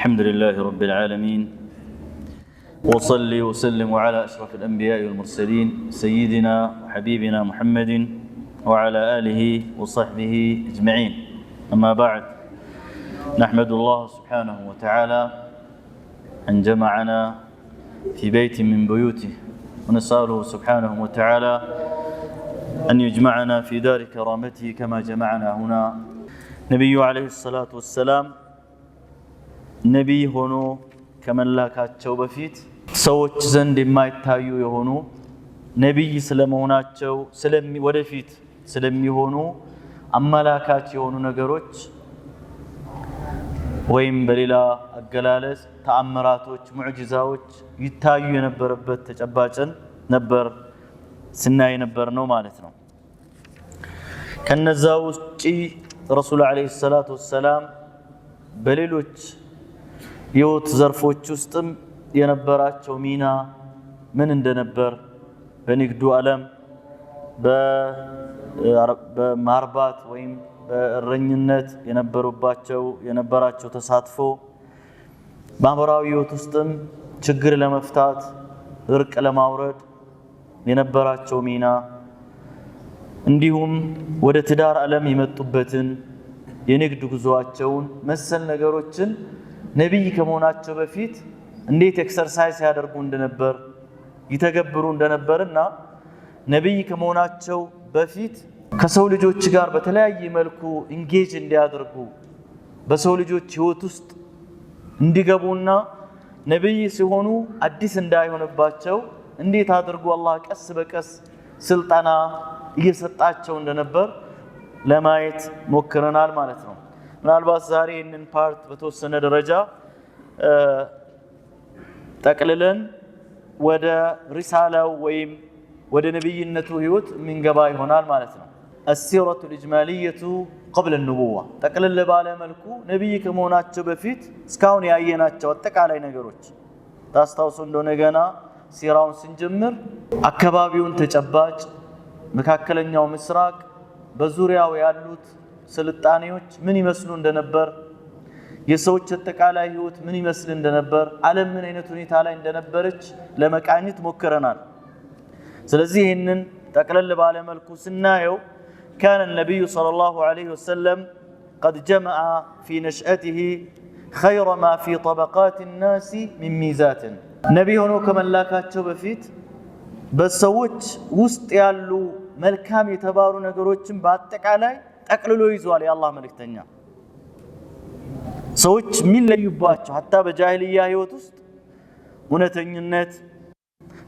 الحمد لله رب العالمين وصلي وسلم على أشرف الأنبياء والمرسلين سيدنا وحبيبنا محمد وعلى آله وصحبه أجمعين. أما بعد، نحمد الله سبحانه وتعالى أن جمعنا في بيت من بيوته، ونسأله سبحانه وتعالى أن يجمعنا في دار كرامته كما جمعنا هنا. نبي عليه الصلاة والسلام نبي هونو ከመላካቸው በፊት ሰዎች ዘንድ የማይታዩ የሆኑ ነብይ ስለመሆናቸው ወደፊት ስለሚሆኑ አመላካች የሆኑ ነገሮች ወይም በሌላ አገላለጽ ተአምራቶች ሙዕጂዛዎች ይታዩ የነበረበት ተጨባጭን ነበር ስናይ ነበር ነው ማለት ነው። ከነዛ ውጪ ረሱል አለይሂ ሰላቱ ወሰላም በሌሎች የህይወት ዘርፎች ውስጥም የነበራቸው ሚና ምን እንደነበር በንግዱ ዓለም በማርባት ወይም በእረኝነት የነበራቸው ተሳትፎ ማህበራዊ ህይወት ውስጥም ችግር ለመፍታት እርቅ ለማውረድ የነበራቸው ሚና እንዲሁም ወደ ትዳር ዓለም የመጡበትን የንግድ ጉዞአቸውን መሰል ነገሮችን ነብይ ከመሆናቸው በፊት እንዴት ኤክሰርሳይዝ ያደርጉ እንደነበር ይተገብሩ እንደነበርና ነብይ ከመሆናቸው በፊት ከሰው ልጆች ጋር በተለያየ መልኩ ኢንጌጅ እንዲያደርጉ በሰው ልጆች ህይወት ውስጥ እንዲገቡና ነብይ ሲሆኑ አዲስ እንዳይሆንባቸው እንዴት አድርጎ አላህ ቀስ በቀስ ስልጣና እየሰጣቸው እንደነበር ለማየት ሞክረናል ማለት ነው። ምናልባት ዛሬ ይህንን ፓርት በተወሰነ ደረጃ ጠቅልለን ወደ ሪሳላው ወይም ወደ ነብይነቱ ህይወት ምንገባ ይሆናል ማለት ነው። السيرة الإجمالية قبل النبوة ጠቅልል ባለ መልኩ ነብይ ከመሆናቸው በፊት እስካሁን ያየናቸው አጠቃላይ ነገሮች ታስታውሱ እንደሆነ ገና ሲራውን ስንጀምር አካባቢውን ተጨባጭ መካከለኛው ምስራቅ በዙሪያው ያሉት ስልጣኔዎች ምን ይመስሉ እንደነበር የሰዎች አጠቃላይ ህይወት ምን ይመስል እንደነበር ዓለም ምን አይነት ሁኔታ ላይ እንደነበረች ለመቃኘት ሞክረናል። ስለዚህ ይህንን ጠቅለል ባለ መልኩ ስናየው كان النبي صلى الله عليه وسلم قد جمع في نشأته خير ما في طبقات الناس من ميزات نبي ሆኖ ከመላካቸው በፊት በሰዎች ውስጥ ያሉ መልካም የተባሩ ነገሮችን በአጠቃላይ ጠቅልሎ ይዟል የአላህ መልእክተኛ። ሰዎች የሚለዩባቸው hatta በጃሂልያ ህይወት ውስጥ እውነተኝነት፣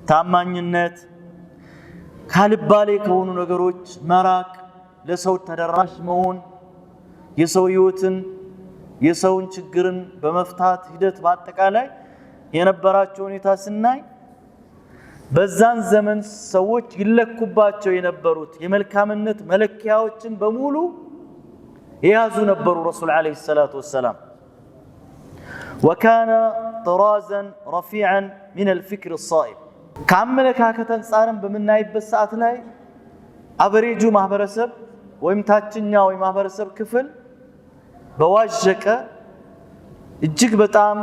ታማኝነት፣ ካልባሌ ከሆኑ ነገሮች መራቅ፣ ለሰው ተደራሽ መሆን፣ የሰው ህይወትን የሰውን ችግርን በመፍታት ሂደት በአጠቃላይ የነበራቸው ሁኔታ ስናይ በዛን ዘመን ሰዎች ይለኩባቸው የነበሩት የመልካምነት መለኪያዎችን በሙሉ የያዙ ነበሩ ረሱል አለይሂ ሰላቱ ወሰላም። وكان طرازا رفيعا من الفكر الصائب ከአመለካከት አንፃርም በምናይበት ሰዓት ላይ አቨሬጁ ማህበረሰብ ወይም ታችኛው የማህበረሰብ ክፍል በዋዠቀ እጅግ በጣም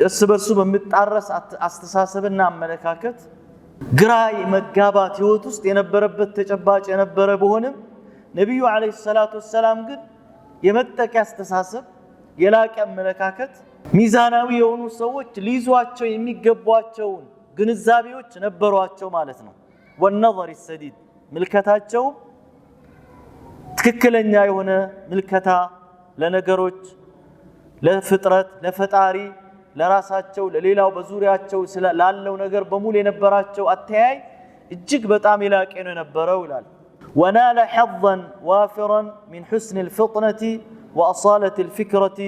እርስ በርሱ በሚጣረስ አስተሳሰብና አመለካከት ግራ መጋባት ህይወት ውስጥ የነበረበት ተጨባጭ የነበረ ቢሆንም ነብዩ አለይሂ ሰላቱ ወሰላም ግን የመጠቀ አስተሳሰብ የላቀ አመለካከት ሚዛናዊ የሆኑ ሰዎች ሊይዟቸው የሚገቧቸውን ግንዛቤዎች ነበሯቸው ማለት ነው። والنظر السديد ምልከታቸው ትክክለኛ የሆነ ምልከታ ለነገሮች፣ ለፍጥረት፣ ለፈጣሪ፣ ለራሳቸው፣ ለሌላው በዙሪያቸው ላለው ነገር በሙሉ የነበራቸው አተያይ እጅግ በጣም የላቀ ነው የነበረው ይላል። ونال حظا وافرا من حسن الفطنة وأصالة الفكرة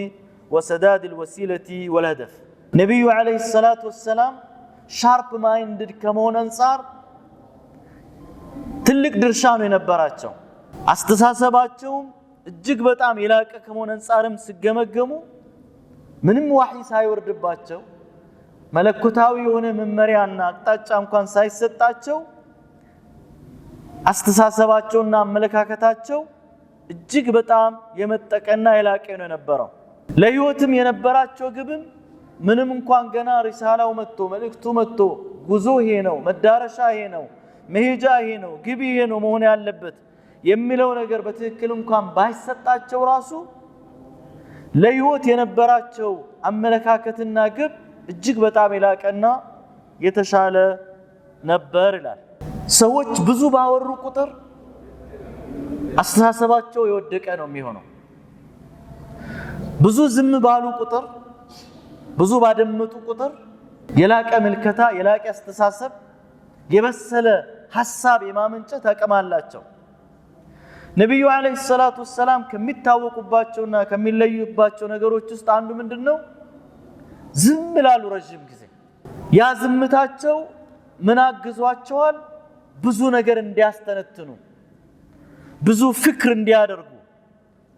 وسداد الوسيلة والهدف نبي عليه الصلاة والسلام شارب مايندد كمون انصار ትልቅ ድርሻ ነው የነበራቸው። አስተሳሰባቸውም እጅግ በጣም የላቀ ከመሆን አንፃርም ሲገመገሙ ምንም ወህይ ሳይወርድባቸው መለኮታዊ የሆነ መመሪያና አቅጣጫ እንኳን ሳይሰጣቸው አስተሳሰባቸውና አመለካከታቸው እጅግ በጣም የመጠቀና የላቀ ነው የነበረው። ለህይወትም የነበራቸው ግብም ምንም እንኳን ገና ሪሳላው መጥቶ መልእክቱ መጥቶ ጉዞ ይሄ ነው መዳረሻ ይሄ ነው መሄጃ ይሄ ነው ግብ ይሄ ነው መሆን ያለበት የሚለው ነገር በትክክል እንኳን ባይሰጣቸው ራሱ ለህይወት የነበራቸው አመለካከትና ግብ እጅግ በጣም የላቀና የተሻለ ነበር ይላል። ሰዎች ብዙ ባወሩ ቁጥር አስተሳሰባቸው የወደቀ ነው የሚሆነው። ብዙ ዝም ባሉ ቁጥር ብዙ ባደመጡ ቁጥር የላቀ ምልከታ የላቀ አስተሳሰብ የበሰለ ሐሳብ የማመንጨት አቅም አላቸው። ነብዩ አለይሂ ሰላቱ ወሰላም ከሚታወቁባቸውና ከሚለዩባቸው ነገሮች ውስጥ አንዱ ምንድነው? ዝም ይላሉ ረጅም ጊዜ። ያ ዝምታቸው ምን አግዟቸዋል? ብዙ ነገር እንዲያስተነትኑ ብዙ ፍክር እንዲያደርጉ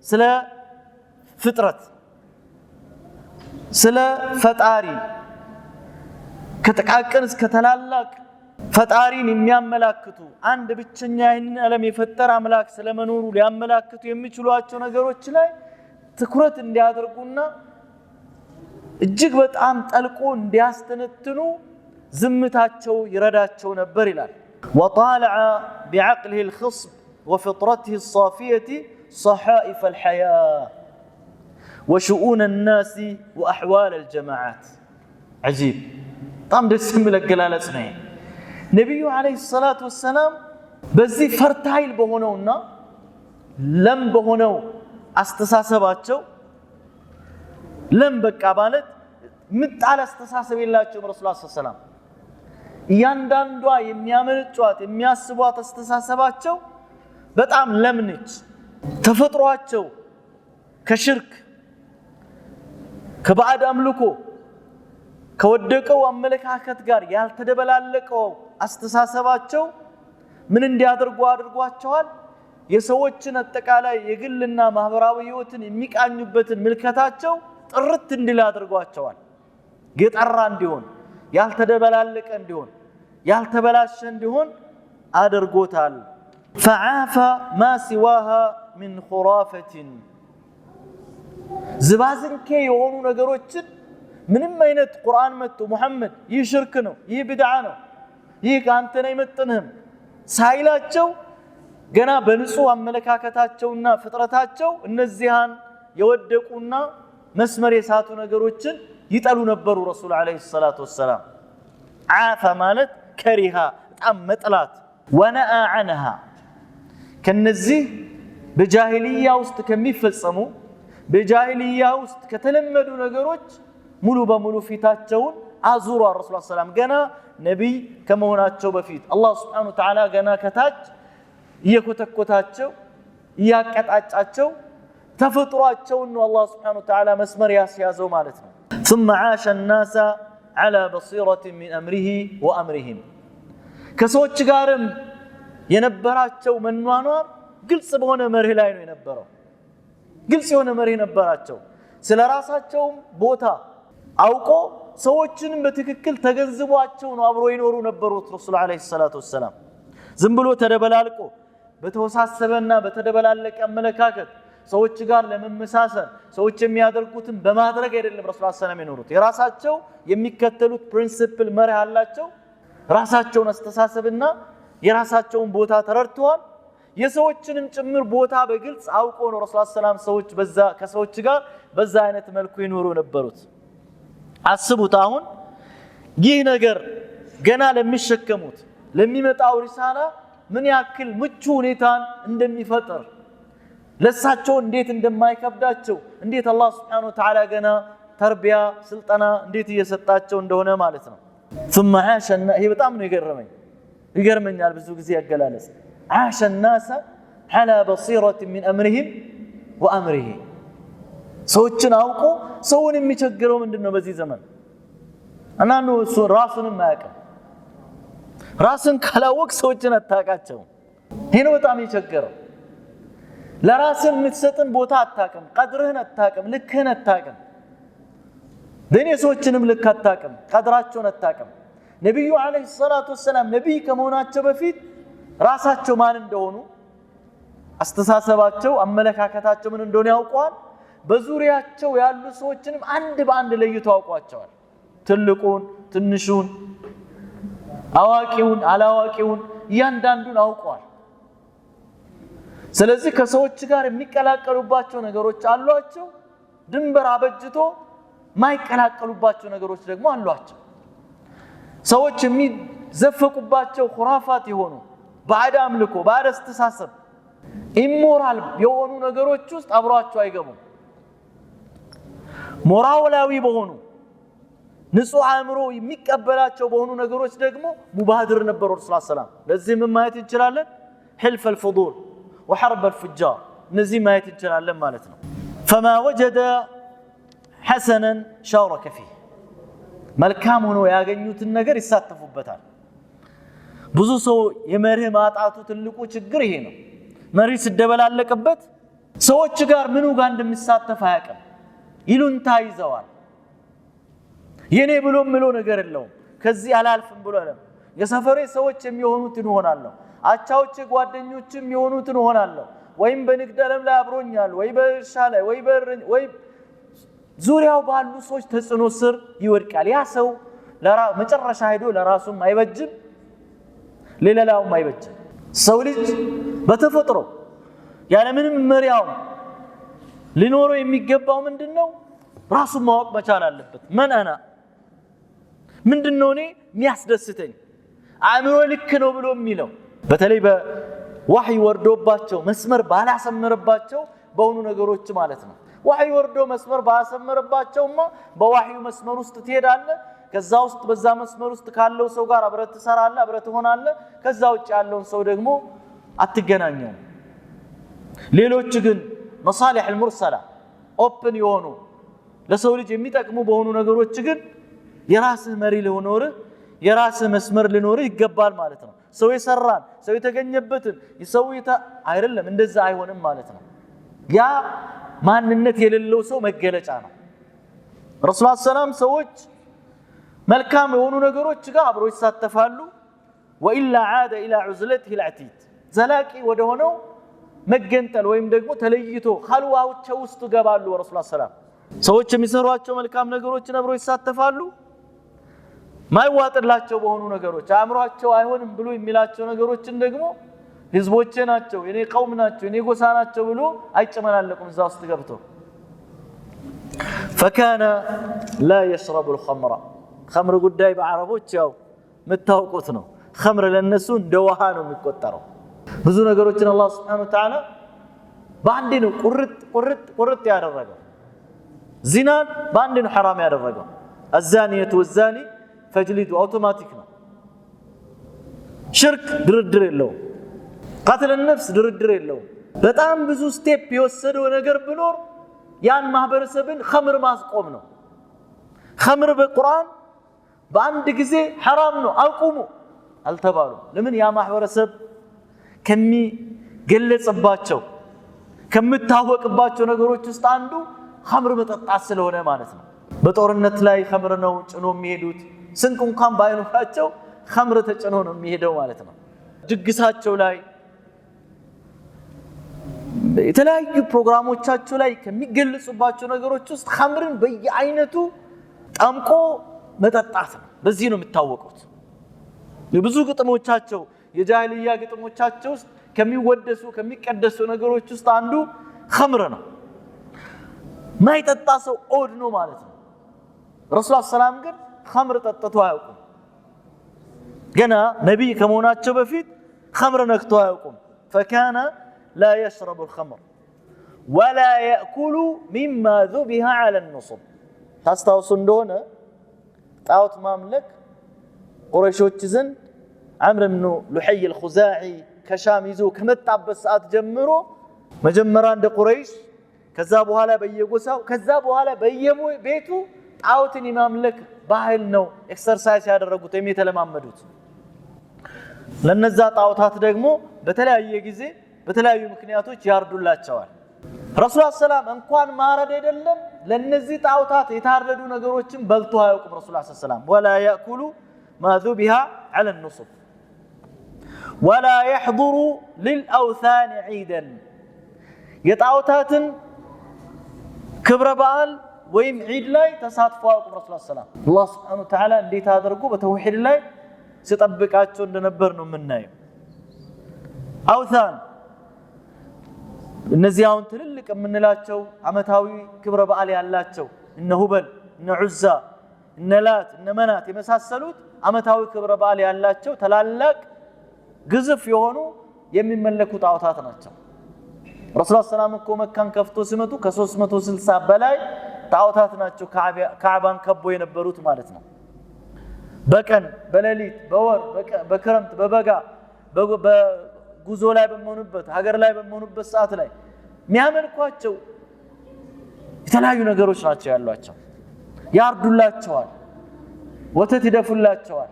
ስለ ፍጥረት ስለ ፈጣሪ ከተቃቀን እስከ ተላላቅ ፈጣሪን የሚያመላክቱ አንድ ብቸኛ ይህንን ዓለም የፈጠረ አምላክ ስለመኖሩ ሊያመላክቱ የሚችሏቸው ነገሮች ላይ ትኩረት እንዲያደርጉና እጅግ በጣም ጠልቆ እንዲያስተነትኑ ዝምታቸው ይረዳቸው ነበር ይላል። وطالع بعقله الخصب وفطرته الصافية صحائف الحياة وشؤون الناس وأحوال الجماعات. عجيب طام دس من الجلالة سنين نبي عليه الصلاة والسلام بزي فرتايل بهونونا لم بهونو استساسباتشو لم بكابالت مت على استساسب الله رسول الله صلى الله عليه وسلم ያንዳንዷ የሚያመነጯት የሚያስቧት አስተሳሰባቸው በጣም ለምንጭ ተፈጥሯቸው ከሽርክ ከባዕድ አምልኮ ከወደቀው አመለካከት ጋር ያልተደበላለቀው አስተሳሰባቸው ምን እንዲያደርጉ አድርጓቸዋል? የሰዎችን አጠቃላይ የግልና ማህበራዊ ህይወትን የሚቃኙበትን ምልከታቸው ጥርት እንዲል አድርጓቸዋል። የጠራ እንዲሆን ያልተደበላለቀ እንዲሆን ያልተበላሸ እንዲሆን አድርጎታል። فعافى ما سواها من خرافة ዝባዝንኬ የሆኑ ነገሮችን ምንም አይነት ቁርአን መጥቶ ሙሐመድ ይህ ሽርክ ነው ይህ ቢድዓ ነው ይህ ካንተ ነው የመጥንህም ሳይላቸው ገና በንጹህ አመለካከታቸውና ፍጥረታቸው እነዚያን የወደቁና መስመር የሳቱ ነገሮችን ይጠሉ ነበሩ ረሱል አለይሂ ሰላቱ ወሰላም። ዓፈ ማለት ከሪሃ በጣም መጥላት ወነአ ዐንሃ ከነዚህ በጃሂልያ ውስጥ ከሚፈጸሙ በጃሂልያ ውስጥ ከተለመዱ ነገሮች ሙሉ በሙሉ ፊታቸውን አዙሩ ረሱል ሰላም ገና ነብይ ከመሆናቸው በፊት አላህ Subhanahu Wa Ta'ala ገና ከታች እየኮተኮታቸው እያቀጣጫቸው ተፈጥሯቸውን ነው አላህ Subhanahu Wa Ta'ala መስመር ያስያዘው ማለት ነው። ثم عاش الناس على بصيرة من أمره وأمرهم ከሰዎች ጋርም የነበራቸው መኗኗር ግልጽ በሆነ መርህ ላይ ነው የነበረው። ግልጽ የሆነ መርህ ነበራቸው። ስለራሳቸው ቦታ አውቆ ሰዎችንም በትክክል ተገንዝቧቸው ነው አብሮ ይኖሩ ነበሩት ረሱል አለይሂ ሰላቱ ወሰላም። ዝም ብሎ ተደበላልቆ በተወሳሰበና በተደበላለቀ አመለካከት ሰዎች ጋር ለመመሳሰል ሰዎች የሚያደርጉትን በማድረግ አይደለም ረሱል ሰለላሁ ዐለይሂ ወሰለም የኖሩት። የራሳቸው የሚከተሉት ፕሪንሲፕል መርህ አላቸው። ራሳቸውን አስተሳሰብና የራሳቸውን ቦታ ተረድተዋል። የሰዎችንም ጭምር ቦታ በግልጽ አውቆ ነው ረሱል ሰለላሁ ዐለይሂ ወሰለም ሰዎች በዛ ከሰዎች ጋር በዛ አይነት መልኩ ይኖሩ ነበሩት። አስቡት አሁን ይህ ነገር ገና ለሚሸከሙት ለሚመጣው ሪሳላ ምን ያክል ምቹ ሁኔታን እንደሚፈጥር ለሳቸው እንዴት እንደማይከብዳቸው እንዴት አላህ Subhanahu Wa Ta'ala ገና ተርቢያ ስልጠና እንዴት እየሰጣቸው እንደሆነ ማለት ነው። ثم عاش ይሄ በጣም ነው ይገርመኛል ብዙ ጊዜ ያገላለጽ عاش الناس على بصيرة من أمرهم وأمره ሰዎችን አውቆ ሰውን የሚቸግረው ምንድነው በዚህ ዘመን አናኑ ራሱንም ማያውቅ ራስን ካላወቅ ሰዎችን አታውቃቸው። ይሄ ነው በጣም የቸገረው። ለራስን የምትሰጥን ቦታ አታውቅም፣ ቀድርህን አታውቅም፣ ልክህን አታውቅም። ሰዎችንም ልክ አታውቅም፣ ቀድራቸውን አታውቅም። ነብዩ አለይሂ ሰላቱ ወሰላም ነብይ ከመሆናቸው በፊት ራሳቸው ማን እንደሆኑ አስተሳሰባቸው አመለካከታቸው ምን እንደሆነ ያውቀዋል። በዙሪያቸው ያሉ ሰዎችንም አንድ በአንድ ለይቶ አውቋቸዋል። ትልቁን ትንሹን አዋቂውን አላዋቂውን እያንዳንዱን አውቋል። ስለዚህ ከሰዎች ጋር የሚቀላቀሉባቸው ነገሮች አሏቸው፣ ድንበር አበጅቶ ማይቀላቀሉባቸው ነገሮች ደግሞ አሏቸው። ሰዎች የሚዘፈቁባቸው ኹራፋት የሆኑ ባዕድ አምልኮ ባዕድ አስተሳሰብ ኢሞራል የሆኑ ነገሮች ውስጥ አብሯቸው አይገቡም። ሞራላዊ በሆኑ ንጹህ አእምሮ የሚቀበላቸው በሆኑ ነገሮች ደግሞ ሙባድር ነበሩ ረሱል ሰለላሁ ዐለይሂ ወሰለም። ለዚህ ምን ማየት እንችላለን? ሕልፍ الفضول وحرب الفجار እነዚህ ማየት እንችላለን ማለት ነው። فما وجد حسنا شارك فيه መልካም ሆኖ ያገኙትን ነገር ይሳተፉበታል። ብዙ ሰው የመርህ ማጣቱ ትልቁ ችግር ይሄ ነው። መሪ ሲደበላለቅበት ሰዎች ጋር ምኑ ጋር እንደሚሳተፍ አያውቅም። ይሉንታ ይዘዋል። የኔ ብሎ ምሎ ነገር የለውም። ከዚህ አላልፍም ብሎ አለ። የሰፈሬ ሰዎች የሚሆኑትን ሆናለሁ፣ አቻዎች ጓደኞችም የሚሆኑትን ሆናለሁ፣ ወይም በንግድ ዓለም ላይ አብሮኛል፣ ወይ በእርሻ ላይ ወይ ዙሪያው ባሉ ሰዎች ተጽዕኖ ስር ይወድቃል። ያ ሰው መጨረሻ ሄዶ ለራሱም አይበጅም ለሌላውም አይበጅም። ሰው ልጅ በተፈጥሮ ያለ ምንም መሪያው ሊኖረው የሚገባው ምንድነው? ራሱን ማወቅ መቻል አለበት። ማን አና ምንድነው እኔ የሚያስደስተኝ አእምሮ ልክ ነው ብሎ የሚለው በተለይ በወህይ ወርዶባቸው መስመር ባላሰመረባቸው በሆኑ ነገሮች ማለት ነው። ወህይ ወርዶ መስመር ባሰመረባቸውማ በወህዩ መስመር ውስጥ ትሄዳለህ። ከዛ ውስጥ በዛ መስመር ውስጥ ካለው ሰው ጋር አብረህ ትሰራለህ፣ አብረህ ትሆናለህ። ከዛ ውጭ ያለውን ሰው ደግሞ አትገናኘውም። ሌሎች ግን መሳሊህ المرسله ኦፕን የሆኑ ለሰው ልጅ የሚጠቅሙ በሆኑ ነገሮች ግን የራስህ መሪ ሊሆኖር የራስህ መስመር ሊኖር ይገባል ማለት ነው። ሰው የሰራን ሰው የተገኘበትን ሰው አይደለም እንደዛ አይሆንም ማለት ነው። ያ ማንነት የሌለው ሰው መገለጫ ነው። ረሱል ሰላም ሰዎች መልካም የሆኑ ነገሮች ጋር አብረው ይሳተፋሉ። ወኢላ عاد الى عزلته العتيد ዘላቂ ወደ ሆነው መገንጠል ወይም ደግሞ ተለይቶ ኸልዋቸው ውስጥ ገባሉ። ረሱል ሰላም ሰዎች የሚሰሯቸው መልካም ነገሮችን አብረው ይሳተፋሉ። ማይዋጥላቸው በሆኑ ነገሮች አእምሯቸው አይሆንም ብሎ የሚላቸው ነገሮችን ደግሞ ህዝቦቼ ናቸው የኔ ቀውም ናቸው የኔ ጎሳ ናቸው ብሎ አይጨመላለቁም እዛ ውስጥ ገብተው። فكان لا يشرب الخمر خمر ጉዳይ በአረቦች ያው መታወቁት ነው። خمر ለነሱ እንደ ውሃ ነው የሚቆጠረው። ብዙ ነገሮችን አላህ Subhanahu Wa Ta'ala በአንዴ ነው ቁርጥ ያደረገው። ዚናን በአንዴ ነው حرام ያደረገው። الزانية والزاني فاجلدوا አውቶማቲክ ነው። ሽርክ ድርድር የለውም። قتل النفس ድርድር የለውም። በጣም ብዙ ስቴፕ የወሰደው ነገር ቢኖር ያን ማህበረሰብን خمر ማስቆም ነው። خمر በቁርአን በአንድ ጊዜ حرام ነው አቁሙ አልተባሉ። ለምን? ያ ማህበረሰብ ከሚገለጽባቸው ከምታወቅባቸው ነገሮች ውስጥ አንዱ خمر መጠጣት ስለሆነ ማለት ነው። በጦርነት ላይ خمر ነው ጭኖ የሚሄዱት። ስንቅ እንኳን ባይኖራቸው خمر ተጭኖ ነው የሚሄደው ማለት ነው። ድግሳቸው ላይ የተለያዩ ፕሮግራሞቻቸው ላይ ከሚገለጹባቸው ነገሮች ውስጥ خمርን በየአይነቱ ጠምቆ መጠጣት ነው። በዚህ ነው የሚታወቁት። የብዙ ግጥሞቻቸው የጃሂልያ ግጥሞቻቸው ውስጥ ከሚወደሱ ከሚቀደሱ ነገሮች ውስጥ አንዱ خمر ነው። ማይጠጣ ሰው ኦድ ነው ማለት ነው። ረሱል ሰላም ግን خمر ጠጥተው አያውቁም። ገና ነብይ ከመሆናቸው በፊት خمر ነክተው አያውቁም። فكان لا يشرب الخمر ولا يأكل مما ذبح على النصب ታስታውሱ እንደሆነ ጣዖት ማምለክ ቁረይሾች ዘንድ عمرو بن لحي الخزاعي ከሻም ይዞ ከመጣበት ሰዓት ጀምሮ መጀመሪያ እንደ ቁረይሽ ከዛ በኋላ በየጎሳው ከዛ በኋላ በየቤቱ ጣዖትን ማምለክ ባህል ነው ኤክሰርሳይዝ ያደረጉት የተለማመዱት። ለነዛ ጣዖታት ደግሞ በተለያየ ጊዜ በተለያዩ ምክንያቶች ያርዱላቸዋል። ረሱል ሰላም እንኳን ማረድ አይደለም ለነዚህ ጣዖታት የታረዱ ነገሮችን በልቶ አያውቁም። ረሱል ሰላም ولا يأكل ما ذبح على النصب ولا يحضر للأوثان عيدا የጣዖታትን ክብረ በዓል ወይም ዒድ ላይ ተሳትፎ አያውቁም ረሱል ሰለላሁ ዐለይሂ ወሰለም። አላህ ሱብሓነሁ ወተዓላ እንዴት አድርጎ በተውሂድ ላይ ሲጠብቃቸው እንደነበር ነው የምናየው። አውሳን እነዚህ አሁን ትልልቅ የምንላቸው ዓመታዊ ክብረ በዓል ያላቸው እነ ሁበል እነ ዑዛ እነ ላት እነ መናት የመሳሰሉት ዓመታዊ ክብረ በዓል ያላቸው ታላላቅ ግዙፍ የሆኑ የሚመለኩ ጣዖታት ናቸው። ረሱል ሰለላሁ ዐለይሂ ወሰለም መካን ከፍቶ ሲመጡ ከ360 በላይ ጣዖታት ናቸው ካዕባን ከቦ የነበሩት ማለት ነው። በቀን በሌሊት በወር በክረምት በበጋ በጉዞ ላይ በመሆኑበት ሀገር ላይ በመሆኑበት ሰዓት ላይ የሚያመልኳቸው የተለያዩ ነገሮች ናቸው ያሏቸው። ያርዱላቸዋል፣ ወተት ይደፉላቸዋል፣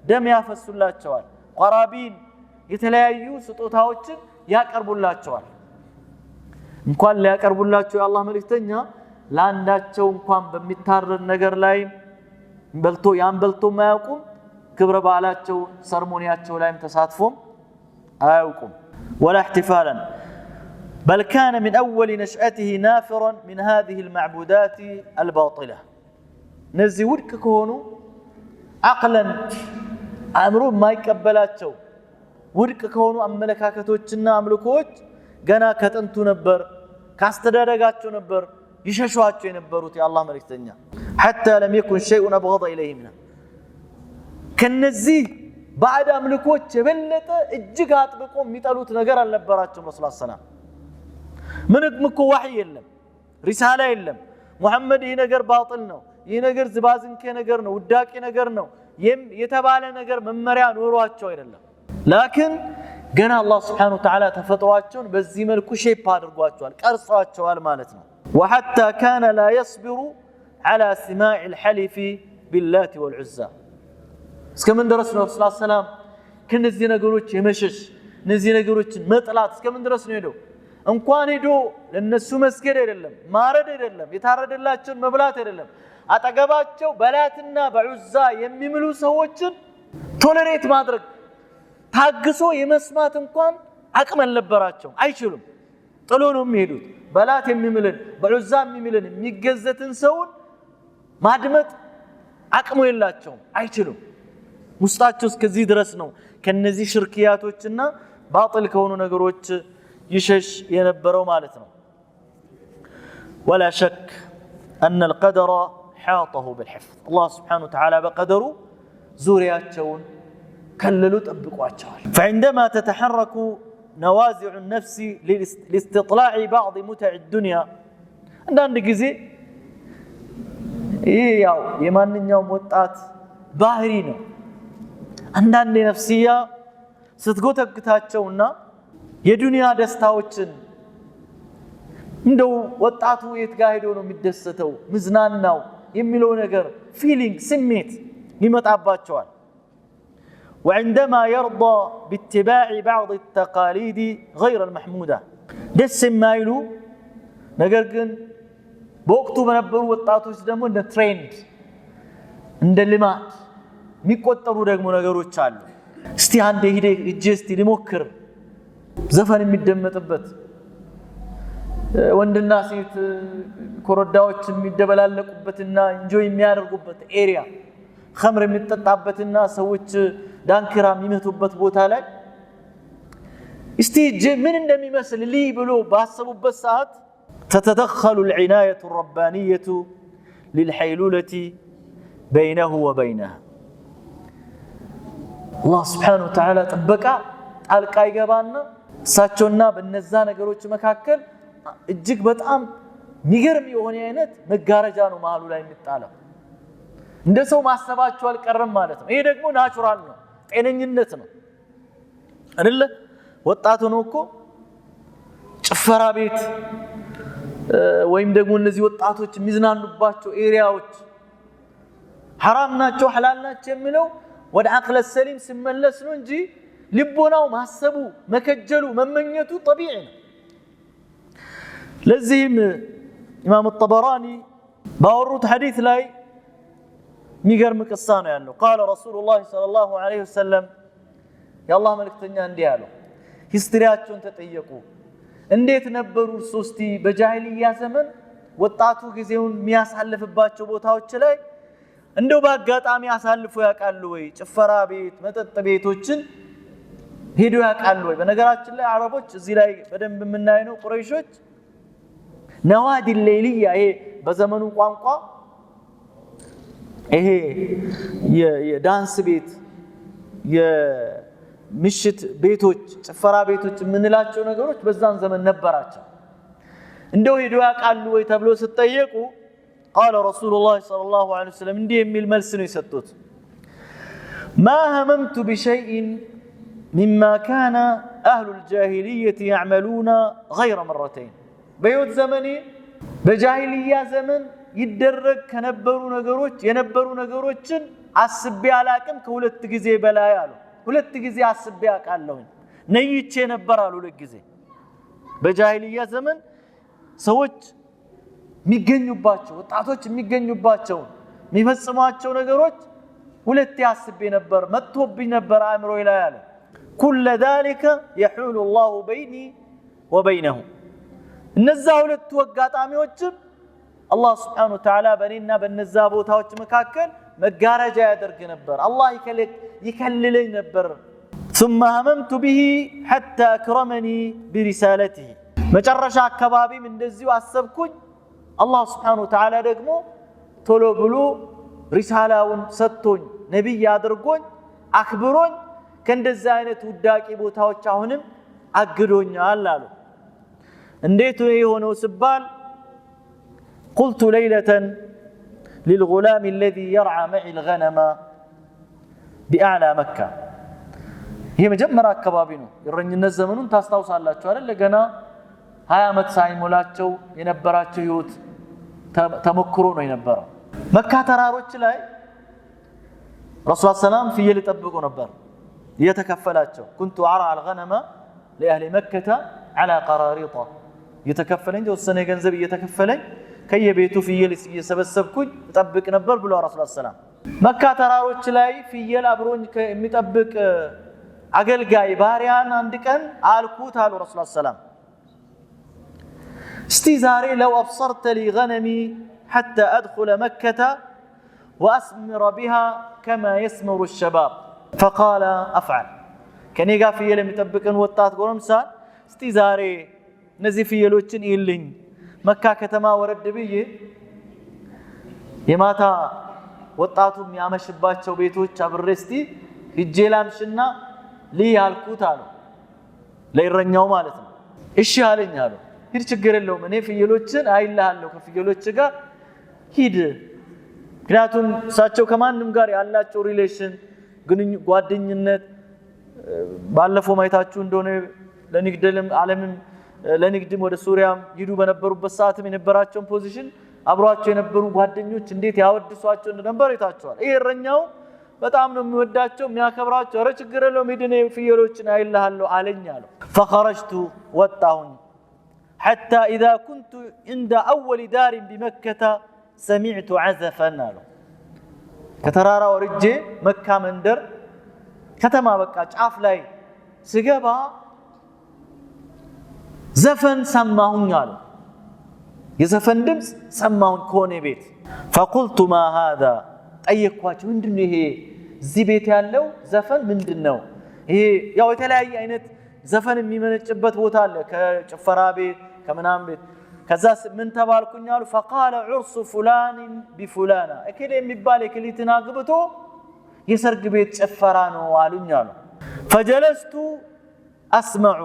ደም ያፈሱላቸዋል፣ ቀራቢን የተለያዩ ስጦታዎችን ያቀርቡላቸዋል። እንኳን ሊያቀርቡላቸው የአላህ መልእክተኛ ለአንዳቸው እንኳን በሚታረድ ነገር ላይ በልቶ ማያውቁም። ክብረ በዓላቸው ሰርሞኒያቸው ላይም ተሳትፎም አያውቁም። ولا احتفالا بل كان من أول نشأته نافرا من هذه المعبودات الباطلة. نزي ودك كونو عقلا أمرو ما يقبلاتشو ودك كونو أملكاكتوچنا أملكوچ ገና ከጥንቱ ነበር ካስተዳደጋቸው ነበር ይሸሿቸው የነበሩት የአላህ መልእክተኛ حتى لم يكن شيء أبغض إليه منه ከነዚህ ባዕድ አምልኮች የበለጠ እጅግ አጥብቆ የሚጠሉት ነገር አልነበራቸውም ረሱል ሰለላሁ ዐለይሂ ወሰለም። ምንም እኮ ወህይ የለም ሪሳላ የለም ሙሐመድ ይሄ ነገር ባጥል ነው ይሄ ነገር ዝባዝንኬ ነገር ነው ውዳቂ ነገር ነው የተባለ ነገር መመሪያ ኖሯቸው አይደለም። ላኪን ገና አላህ Subhanahu Wa Ta'ala ተፈጥሯቸውን በዚህ መልኩ ሼፕ አድርጓቸዋል ቀርጿቸዋል ማለት ነው። وحتى كان لا يصبر على سماع الحلف باللات والعزى እስከምን ድረስ ነው ረሱል ሰላም ከነዚህ ነገሮች የመሸሽ እነዚህ ነገሮችን መጥላት እስከምን ድረስ ነው ሄደው እንኳን ሄዶ ለነሱ መስገድ አይደለም ማረድ አይደለም የታረደላቸውን መብላት አይደለም አጠገባቸው በላትና በዑዛ የሚምሉ ሰዎችን ቶለሬት ማድረግ ታግሶ የመስማት እንኳን አቅም አልነበራቸው አይችሉም። ጥሎ ነው የሚሄዱት። በላት የሚምልን በዑዛ የሚምልን የሚገዘትን ሰውን ማድመጥ አቅሙ የላቸውም አይችሉም። ውስጣቸው እስከዚህ ድረስ ነው ከነዚህ ሽርክያቶችና ባጥል ከሆኑ ነገሮች ይሸሽ የነበረው ማለት ነው። ولا شك أن القدر حاطه بالحفظ. الله سبحانه وتعالى بقدره زورياتشون كللوا طبقواቸዋል. فعندما تتحرك نوازع النفس لاستطلاع بعض متع الدنيا አንዳንድ ጊዜ ያው የማንኛውም ወጣት ባህሪ ነው። አንዳንድ ነፍስያ ስትጎተግታቸውና የዱንያ ደስታዎችን እንደው ወጣቱ የት ጋር ሄዶ ነው የሚደሰተው ምዝናናው የሚለው ነገር ፊሊንግ ስሜት ይመጣባቸዋል። وعندما يرضى باتباع بعض التقاليد غير المحمودة ደስ የማይሉ ነገር ግን በወቅቱ በነበሩ ወጣቶች ደግሞ እንደ ትሬንድ እንደ ልማድ የሚቆጠሩ ደግሞ ነገሮች አሉ። እስቲ አንዴ ሄደ እጄስቲ ሊሞክር ዘፈን የሚደመጥበት ወንድና ሴት ኮረዳዎች የሚደበላለቁበትና ኢንጆይ የሚያደርጉበት ኤሪያ ኸምር የሚጠጣበትና ሰዎች ዳንኪራ የሚመቱበት ቦታ ላይ እስቲ ምን እንደሚመስል ልይ ብሎ ባሰቡበት ሰዓት تتدخل العناية الربانية للحيلولة بينه وبينها. الله سبحانه وتعالى طبقا ጣልቃ ይገባና እሳቸውና በነዛ ነገሮች መካከል እጅግ በጣም ሚገርም የሆነ አይነት መጋረጃ ነው መሃሉ ላይ የሚጣለው። እንደ ሰው ማሰባቸው አልቀረም ማለት ነው። ይሄ ደግሞ ናቹራል ነው ጤነኝነት ነው አይደለ? ወጣቱ ነው እኮ ጭፈራ ቤት ወይም ደግሞ እነዚህ ወጣቶች የሚዝናኑባቸው ኤሪያዎች حرام ናቸው حلال ናቸው የሚለው ወደ አቅለ ሰሊም ሲመለስ ነው እንጂ ልቦናው ማሰቡ መከጀሉ መመኘቱ طبيعي ነው። ለዚህም ኢማም الطبراني ባወሩት ሐዲስ ላይ ሚገርም ቅሳ ነው ያለው። قال رسول الله صلى الله عليه وسلم የአላህ መልእክተኛ እንዲህ አሉ። ሂስትሪያቸውን ተጠየቁ። እንዴት ነበሩ ሶስቲ በጃሂልያ ዘመን ወጣቱ ጊዜውን የሚያሳልፍባቸው ቦታዎች ላይ እንደው በአጋጣሚ አሳልፎ ያውቃሉ ወይ? ጭፈራ ቤት፣ መጠጥ ቤቶችን ሄዶ ያውቃሉ ወይ? በነገራችን ላይ አረቦች እዚህ ላይ በደንብ የምናየው ነው። ቁረይሾች ነዋዲ ሌሊያ ይሄ በዘመኑ ቋንቋ ይሄ የዳንስ ቤት የምሽት ቤቶች ጭፈራ ቤቶች የምንላቸው ነገሮች በዛን ዘመን ነበራቸው። እንደው ሄዶ ያውቃሉ ወይ ተብሎ ሲጠየቁ قال رسول الله صلى الله عليه وسلم እንዲህ የሚል መልስ ነው የሰጡት ما هممت بشيء مما كان أهل الجاهلية يعملون غير مرتين በህይወት ዘመኔ በጃሂልያ ዘመን ይደረግ ከነበሩ ነገሮች የነበሩ ነገሮችን አስቤ አላቅም ከሁለት ጊዜ በላይ አሉ። ሁለት ጊዜ አስቤ አቃለሁ ነይቼ ነበር አሉ። ሁለት ጊዜ በጃሂልያ ዘመን ሰዎች የሚገኙባቸው ወጣቶች የሚገኙባቸው የሚፈጽሟቸው ነገሮች ሁለት አስቤ ነበር መጥቶብኝ ነበር አእምሮዬ ላይ አለ። كل ذلك يحول الله بيني وبينه እነዛ ሁለት ወጋጣሚዎችም አላህ Subhanahu Wa Ta'ala በእኔና በእነዛ ቦታዎች መካከል መጋረጃ ያደርግ ነበር። አላህ ይከልለኝ ነበር። ثم هممت به حتى أكرمني برسالته መጨረሻ አካባቢም እንደዚሁ አሰብኩኝ። አላህ Subhanahu Wa Ta'ala ደግሞ ቶሎ ብሎ ሪሳላውን ሰጥቶኝ ነብይ አድርጎኝ አክብሮኝ ከእንደዛ አይነት ውዳቂ ቦታዎች አሁንም አግዶኛል አሉ። እንዴት የሆነው ሲባል قلت ليلة للغلام الذي يرعى معي الغنم بأعلى مكة هي مجمرة አካባቢ ነው። የረኝነት ዘመኑን ታስታውሳላችሁ አይደል? ለገና 20 ዓመት ሳይሞላቸው የነበራቸው ህይወት ተሞክሮ ነው የነበረው። መካ ተራሮች ላይ ረሱል ሰላም ፍየል ይጠብቁ ነበር የተከፈላቸው كنت أرعى الغنم لأهل مكة على قراريطة የተከፈለኝ ወሰነ ገንዘብ እየተከፈለኝ ከየቤቱ ፍየል እየሰበሰብኩኝ ተጠብቅ ነበር ብሎ ረሱል ሰላም። መካ ተራሮች ላይ ፍየል አብሮኝ የሚጠብቅ አገልጋይ ባሪያን አንድ ቀን አልኩት አሉ ረሱል ሰላም እስቲ ዛሬ لو أبصرت لي غنمي حتى أدخل مكة وأسمر بها كما يسمر الشباب فقال أفعل كان يقع ፍየል የሚጠብቅን ወጣት ጎረምሳ እስቲ ዛሬ እነዚህ ፍየሎችን ይልኝ መካ ከተማ ወረድ ብዬ የማታ ወጣቱ የሚያመሽባቸው ቤቶች አብሬስቲ ሂጄ ላምሽና ሊያልኩት አሉ ለይረኛው ማለት ነው። እሺ አለኝ አሉ። ሂድ ችግር የለውም እኔ ፍየሎችን አይልሃለሁ ከፍየሎች ጋር ሂድ። ምክንያቱም እሳቸው ከማንም ጋር ያላቸው ሪሌሽን ጓደኝነት ባለፈው ማይታችሁ እንደሆነ ለንግድም ዓለምም ለንግድም ወደ ሱሪያም ይዱ በነበሩበት ሰዓትም የነበራቸውን ፖዚሽን አብሯቸው የነበሩ ጓደኞች እንዴት ያወድሷቸው እንደነበር አይታችኋል። ይሄ እረኛው በጣም ነው የሚወዳቸው የሚያከብራቸው። ኧረ ችግር የለውም ሂድ እኔ ፍየሎችን አይልሃለሁ አለኝ አለው። فخرجت ወጣሁኝ حتى إذا كنت عند أول دار بمكة سمعت عزفا አለው። ከተራራ ወርጄ መካ መንደር ከተማ በቃ ጫፍ ላይ ስገባ ዘፈን ሰማሁኝ አሉ። የዘፈን ድምጽ ሰማሁኝ ከሆነ ቤት فقلت ما هذا ጠየኳቸው ምንድነው ይሄ እዚህ ቤት ያለው ዘፈን ምንድነው? ይሄ ያው የተለያየ አይነት ዘፈን የሚመነጭበት ቦታ አለ ከጭፈራ ቤት ከምናም ቤት። ከዛ ምን ተባልኩኝ አሉ فقال عرس فلان بفلانة እከሌ የሚባል እከሊትን አግብቶ የሰርግ ቤት ጭፈራ ነው አሉኝ አሉ። فجلست أسمع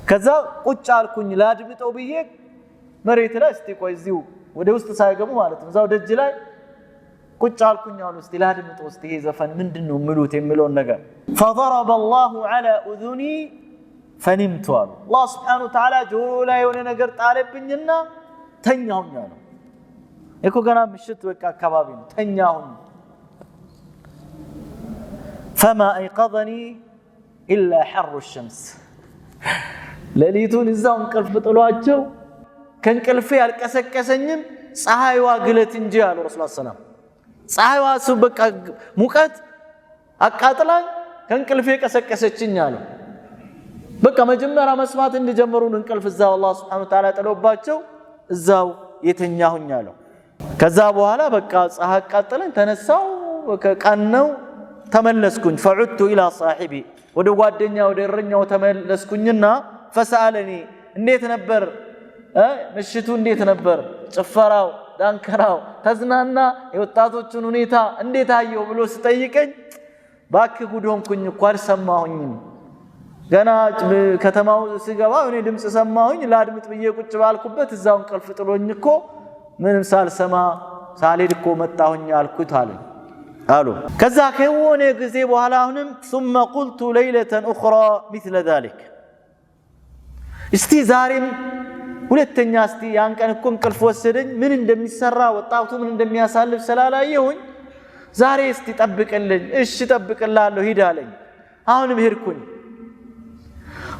ከዛ ቁጭ አልኩኝ ላድምጠው ብዬ መሬት ላይ እስቲ ቆይ እዚሁ ወደ ውስጥ ሳይገቡ ማለት ነው እዛው ደጅ ላይ ቁጭ አልኩኝ አሉ እስቲ ላድምጠው እስቲ ይሄ ዘፈን ምንድነው ምሉት የሚለውን ነገር فضرب الله على اذني فنمت الله سبحانه وتعالى ጆሮ ላይ የሆነ ነገር ጣለብኝና ተኛሁኝ አሉ። እኮ ገና ምሽት በቃ አካባቢ ነው ተኛሁኝ። فما ايقظني الا حر الشمس ሌሊቱን እዛው እንቅልፍ ጥሏቸው ከእንቅልፌ ያልቀሰቀሰኝም ፀሐይዋ ግለት እንጂ አሉ ረሱል ሰላም። ፀሐይዋ በቃ ሙቀት አቃጥላኝ ከእንቅልፌ ቀሰቀሰችኝ አሉ። በቃ መጀመሪያ መስማት እንደጀመሩን እንቅልፍ እዛው አላህ Subhanahu Wa Ta'ala ጥሎባቸው እዛው የተኛሁኝ አለው ከዛ በኋላ በቃ ፀሐይ ቀጥለን ተነሳው ቀን ነው ተመለስኩኝ فعدت الى صاحبي ወደ ጓደኛ ወደ እረኛው ተመለስኩኝና فسالني እንዴት ነበር ምሽቱ እንዴት ነበር ጭፈራው ዳንከራው ተዝናና የወጣቶቹን ሁኔታ እንዴት አየው ብሎ ሲጠይቀኝ ባክ ጉዶንኩኝ እኮ አልሰማሁኝም ገና ከተማው ሲገባ እኔ ድምጽ ሰማሁኝ ላድምጥ ብዬ ቁጭ ባልኩበት እዛው እንቅልፍ ጥሎኝ እኮ ምንም ሳልሰማ ሳልሄድ እኮ መጣሁኝ አልኩት አሉ ከዛ ከሆነ ጊዜ በኋላ አሁንም ثم قلت ليله اخرى مثل ذلك እስቲ ዛሬም ሁለተኛ እስቲ ያን ቀን እኮ እንቅልፍ ወሰደኝ ምን እንደሚሰራ ወጣቱ ምን እንደሚያሳልፍ ስላላየሁኝ ዛሬ እስቲ ጠብቅልኝ እሺ ጠብቅላለሁ ሂድ አለኝ አሁንም ሄድኩኝ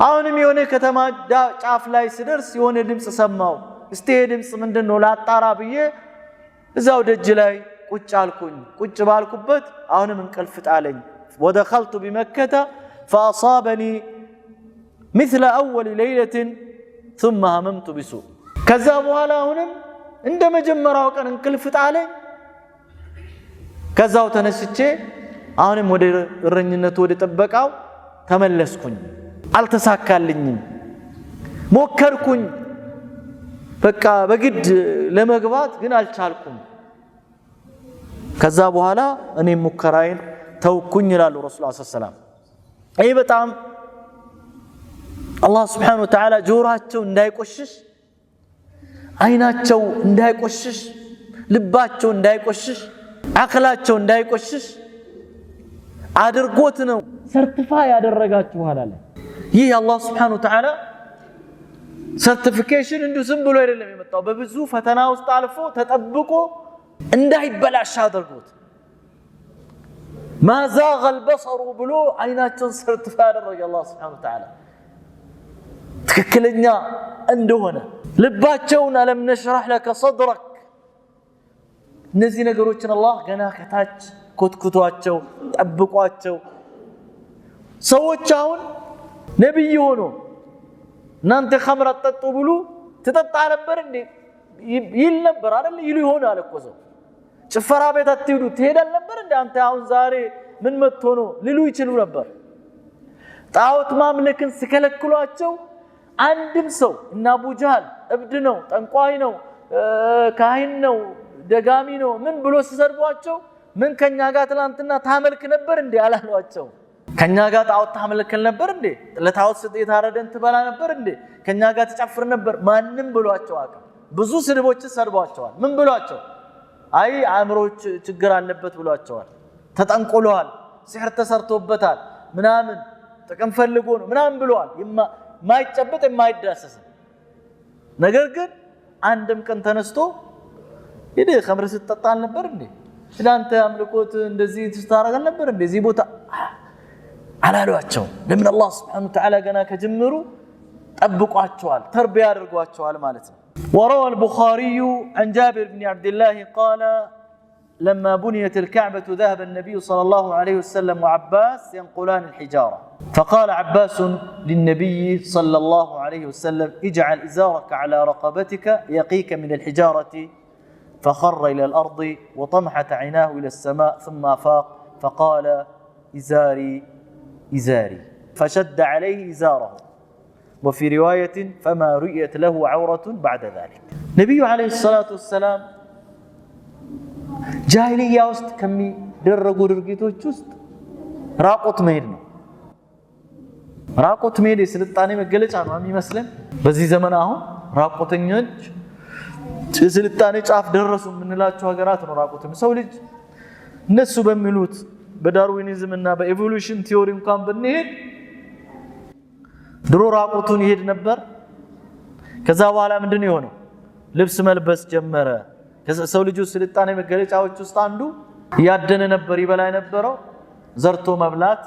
አሁንም የሆነ ከተማ ጫፍ ላይ ስደርስ የሆነ ድምጽ ሰማው እስቲ ይሄ ድምጽ ምንድነው ላጣራ ብዬ እዛው ደጅ ላይ ቁጭ አልኩኝ ቁጭ ባልኩበት አሁንም እንቅልፍ ጣለኝ ودخلت بمكة فأصابني مثل أول ليلة ثم هممت بسوء كذا በኋላ አሁንም እንደ መጀመሪያው ቀን እንቅልፍ ጣለኝ ከዛው ተነስቼ አሁንም ወደ እረኝነቱ ወደ ጥበቃው ተመለስኩኝ አልተሳካልኝም ሞከርኩኝ በቃ በግድ ለመግባት ግን አልቻልኩም ከዛ በኋላ እኔ ሙከራዬን ተውኩኝ ይላሉ ረሱላህ ሰለላሁ ዐለይሂ ወሰለም አይ በጣም አላህ Subhanahu Wa Ta'ala ጆሮአቸው እንዳይቆሽሽ አይናቸው እንዳይቆሽሽ ልባቸው እንዳይቆሽሽ አክላቸው እንዳይቆሽሽ አድርጎት ነው ሰርቲፋይ ያደረጋችሁ አላለ ይህ አላህ Subhanahu Wa Ta'ala ሰርቲፊኬሽን እንዱ ዝም ብሎ አይደለም የመጣው በብዙ ፈተና ውስጥ አልፎ ተጠብቆ እንዳይበላሽ አድርጎት ما زاغ البصر ብሎ አይናቸውን ሰርቲፋይ ያደረገ አላህ Subhanahu Wa Ta'ala ትክክለኛ እንደሆነ ልባቸውን አለም ነሽራህ ለከ صدرك እነዚህ ነገሮችን አላህ ገና ከታች ኮትኩቷቸው ጠብቋቸው ሰዎች አሁን ነብይ ሆኖ እናንተ ኸምር አጠጡ ብሉ ተጠጣ ነበር እንዴ ይል ነበር አይደል ይሉ ይሆናል እኮ ሰው ጭፈራ ቤት አትሄዱ ትሄዳል ነበር እንዴ አንተ አሁን ዛሬ ምን መጥቶ ነው ሊሉ ይችሉ ነበር ጣዖት ማምለክን ሲከለክሏቸው አንድም ሰው እና አቡ ጀህል እብድ ነው ጠንቋይ ነው ካህን ነው ደጋሚ ነው ምን ብሎ ሲሰርቧቸው ምን ከኛ ጋር ትላንትና ታመልክ ነበር እንዴ አላሏቸው ከኛ ጋር ጣዖት ታመልክ ነበር እንዴ ለጣዖት ስጤት አረደን ትበላ ነበር እንዴ ከኛ ጋር ተጨፍር ነበር ማንንም ብሏቸው አቀ ብዙ ስድቦች ሰርቧቸዋል ምን ብሏቸው አይ አእምሮች ችግር አለበት ብሏቸዋል ተጠንቆለዋል ሲህር ተሰርቶበታል ምናምን ጥቅም ፈልጎ ነው ምናምን ብለዋል ማይጨበጥ የማይዳሰስ ነገር ግን አንድም ቀን ተነስቶ ይሄ ኸምር ሲጠጣል ነበር እንዴ ስለአንተ አምልኮት እንደዚህ ተስተራገ ነበር እንዴ እዚህ ቦታ አላሏቸው ለምን አላህ Subhanahu Wa Ta'ala ገና ከጅምሩ ጠብቋቸዋል ተርቢያ አድርጓቸዋል ማለት ነው وروى البخاري عن جابر بن عبد الله قال لما بنيت الكعبة ذهب النبي صلى الله عليه وسلم وعباس ينقلان الحجارة فقال عباس للنبي صلى الله عليه وسلم اجعل إزارك على رقبتك يقيك من الحجارة فخر إلى الأرض وطمحت عيناه إلى السماء ثم أفاق فقال إزاري إزاري فشد عليه إزاره وفي رواية فما رؤيت له عورة بعد ذلك نبي عليه الصلاة والسلام جاهلية وسط كمي درقوا درقيتوች ውስጥ ራቆት መሄድ ነው ራቆት መሄድ የስልጣኔ መገለጫ ነው የሚመስለን በዚህ ዘመን አሁን ራቆተኞች የስልጣኔ ጫፍ ደረሱ ምንላቸው ሀገራት ነው ራቆት ሰው ልጅ እነሱ በሚሉት በዳርዊኒዝም እና በኢቮሉሽን ቲዮሪ እንኳን ብንሄድ ድሮ ራቆቱን ይሄድ ነበር ከዛ በኋላ ምንድነው የሆነው ልብስ መልበስ ጀመረ ከሰው ልጅ ስልጣኔ መገለጫዎች ውስጥ አንዱ ያደነ ነበር ይበላይ ነበረው ዘርቶ መብላት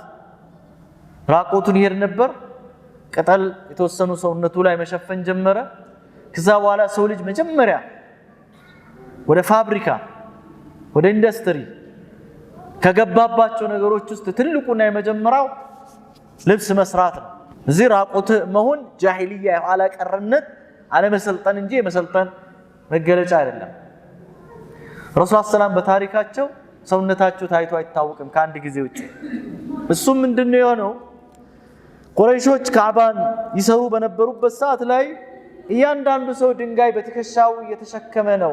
ራቆቱን ይሄድ ነበር ቅጠል የተወሰኑ ሰውነቱ ላይ መሸፈን ጀመረ ከዛ በኋላ ሰው ልጅ መጀመሪያ ወደ ፋብሪካ ወደ ኢንዱስትሪ ከገባባቸው ነገሮች ውስጥ ትልቁና የመጀመሪያው ልብስ መስራት ነው زراقوت مهون جاهلية على كرنت على مسلطن انجي مسلطن مجلج አይደለም ረሱል ሰላም በታሪካቸው ሰውነታቸው ታይቶ አይታወቅም ከአንድ ጊዜ ውጪ እሱም ምንድነው የሆነው ቁረይሾች ካዕባን ይሰሩ በነበሩበት ሰዓት ላይ እያንዳንዱ ሰው ድንጋይ በትከሻው እየተሸከመ ነው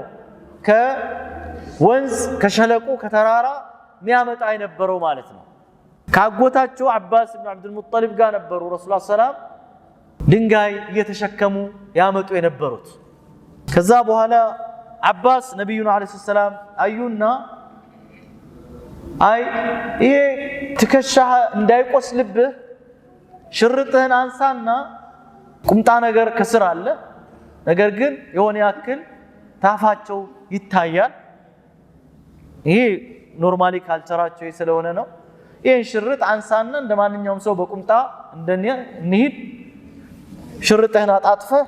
ከወንዝ ከሸለቆ ከተራራ የሚያመጣ የነበረው ማለት ነው ካጎታቸው አባስ ኢብኑ አብዱል ሙጠሊብ ጋር ነበሩ ረሱል ሰላም ድንጋይ እየተሸከሙ ያመጡ የነበሩት ከዛ በኋላ አባስ ነብዩን አለይሂ ሰላም አዩና አይ ይሄ ትከሻህ እንዳይቆስልብህ ሽርጥህን አንሳና ቁምጣ ነገር ከስር አለ ነገር ግን የሆነ ያክል ታፋቸው ይታያል ይሄ ኖርማሊ ካልቸራቸው ስለሆነ ነው ይሄን ሽርጥ አንሳና እንደማንኛውም ሰው በቁምጣ እንደኛ እንሂድ ሽርጥህን አጣጥፈህ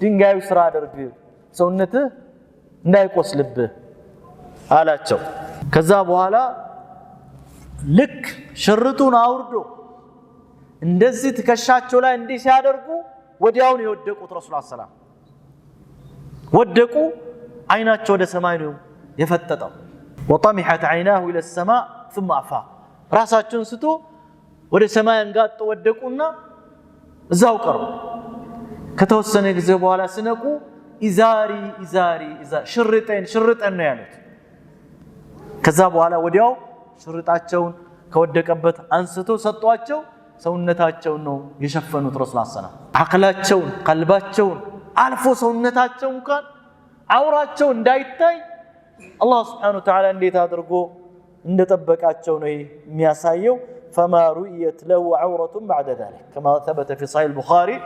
ድንጋዩ ስራ አድርግ ሰውነትህ እንዳይቆስልብህ አላቸው ከዛ በኋላ ልክ ሽርጡን አውርዶ እንደዚህ ትከሻቸው ላይ እንዲህ ሲያደርጉ ወዲያው ነው የወደቁት ረሱል ሰላም ወደቁ አይናቸው ወደ ሰማይ ነው የፈጠጠው وطمحت عيناه الى السماء ثم افاق ራሳቸውን ስቶ ወደ ሰማይ አንጋጦ ወደቁና እዛው ቀሩ ከተወሰነ ጊዜ በኋላ ስነቁ ኢዛሪ ሽርጠን ነው ያሉት ከዛ በኋላ ወዲያው ሽርጣቸውን ከወደቀበት አንስቶ ሰጧቸው ሰውነታቸውን ነው የሸፈኑት ረሱል ሰላም አቅላቸውን ቀልባቸውን አልፎ ሰውነታቸውን እንኳን አውራቸው እንዳይታይ አላህ Subhanahu Wa Ta'ala እንዴት አድርጎ እንደጠበቃቸው ነው የሚያሳየው فما رؤيت له عورة بعد ذلك كما ثبت في صحيح البخاري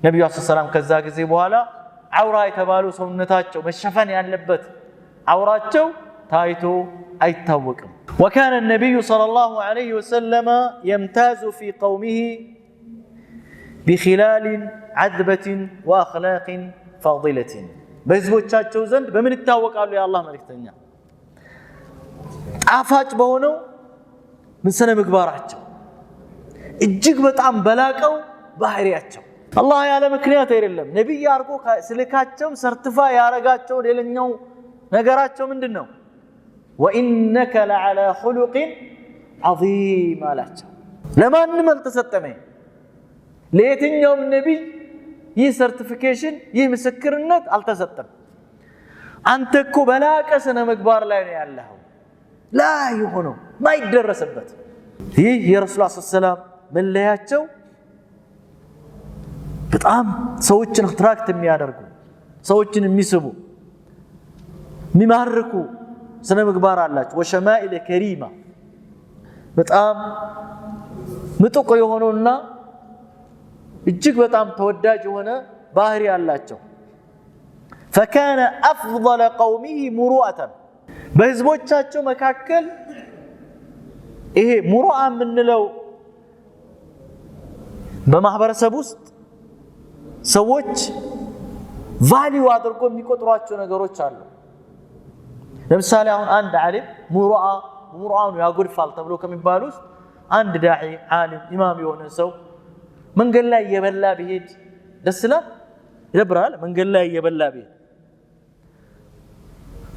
ነብዩ ሰለላሁ ከዛ ጊዜ በኋላ አውራ የተባሉ ሰውነታቸው መሸፈን ያለበት አውራቸው ታይቶ አይታወቅም وكان النبي صلى الله عليه وسلم يمتاز في قومه بخلال عذبة وأخلاق فاضلة በህዝቦቻቸው ዘንድ በምን ይታወቃሉ የአላህ መልእክተኛ ጣፋጭ በሆነው ምንሰነ ምግባራቸው እጅግ በጣም በላቀው ባህሪያቸው አላህ ያለ ምክንያት አይደለም ነብይ አርጎ ስልካቸው ሰርቲፋ ያረጋቸው ሌላኛው ነገራቸው ምንድነው وانك لعلى خلق عظيم አላቸው ለማንም አልተሰጠመ ለየትኛውም ነብይ ይህ ሰርቲፊኬሽን ይህ ምስክርነት አልተሰጠም አንተ እኮ በላቀ ስነ ምግባር ላይ ነው ያለው ላ ይሆነው ማይደረስበት ይህ የረሱል ሰለላሁ መለያቸው በጣም ሰዎችን አትራክት የሚያደርጉ ሰዎችን የሚስቡ የሚማርኩ ስነ ምግባር አላቸው ወሸማኢል ከሪማ በጣም ምጥቆ የሆነውና እጅግ በጣም ተወዳጅ የሆነ ባህሪ አላቸው فكان افضل قومه مروءه በህዝቦቻቸው መካከል ይሄ ሙሩአ ምንለው በማህበረሰብ ውስጥ ሰዎች ቫልዩ አድርጎ የሚቆጥሯቸው ነገሮች አሉ ለምሳሌ አሁን አንድ ዓሊም ሙሩአን ያጎድፋል ተብሎ ከሚባሉ ውስጥ አንድ ዳዒ ዓሊም ኢማም የሆነ ሰው መንገድ ላይ የበላ ቢሄድ ደስላ ይደብራል መንገድ ላይ የበላ ቢሄድ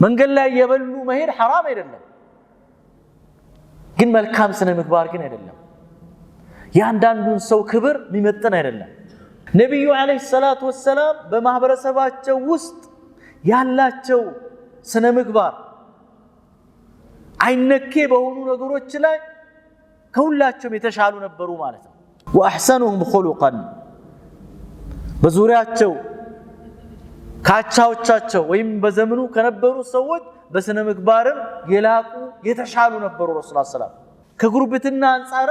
መንገድ ላይ የበሉ መሄድ حرام አይደለም ግን መልካም ስነ ምግባር ግን አይደለም ያንዳንዱን ሰው ክብር የሚመጥን አይደለም ነብዩ አለይሂ ሰላቱ ወሰለም በማህበረሰባቸው ውስጥ ያላቸው ስነ ምግባር አይነኬ በሆኑ ነገሮች ላይ ከሁላቸውም የተሻሉ ነበሩ ማለት ነው واحسنهم خلقا በዙሪያቸው ካቻዎቻቸው ወይም በዘመኑ ከነበሩ ሰዎች በስነ ምግባርም የላቁ የተሻሉ ነበሩ ረሱል ሰለላሁ ከጉርብትና አንፃር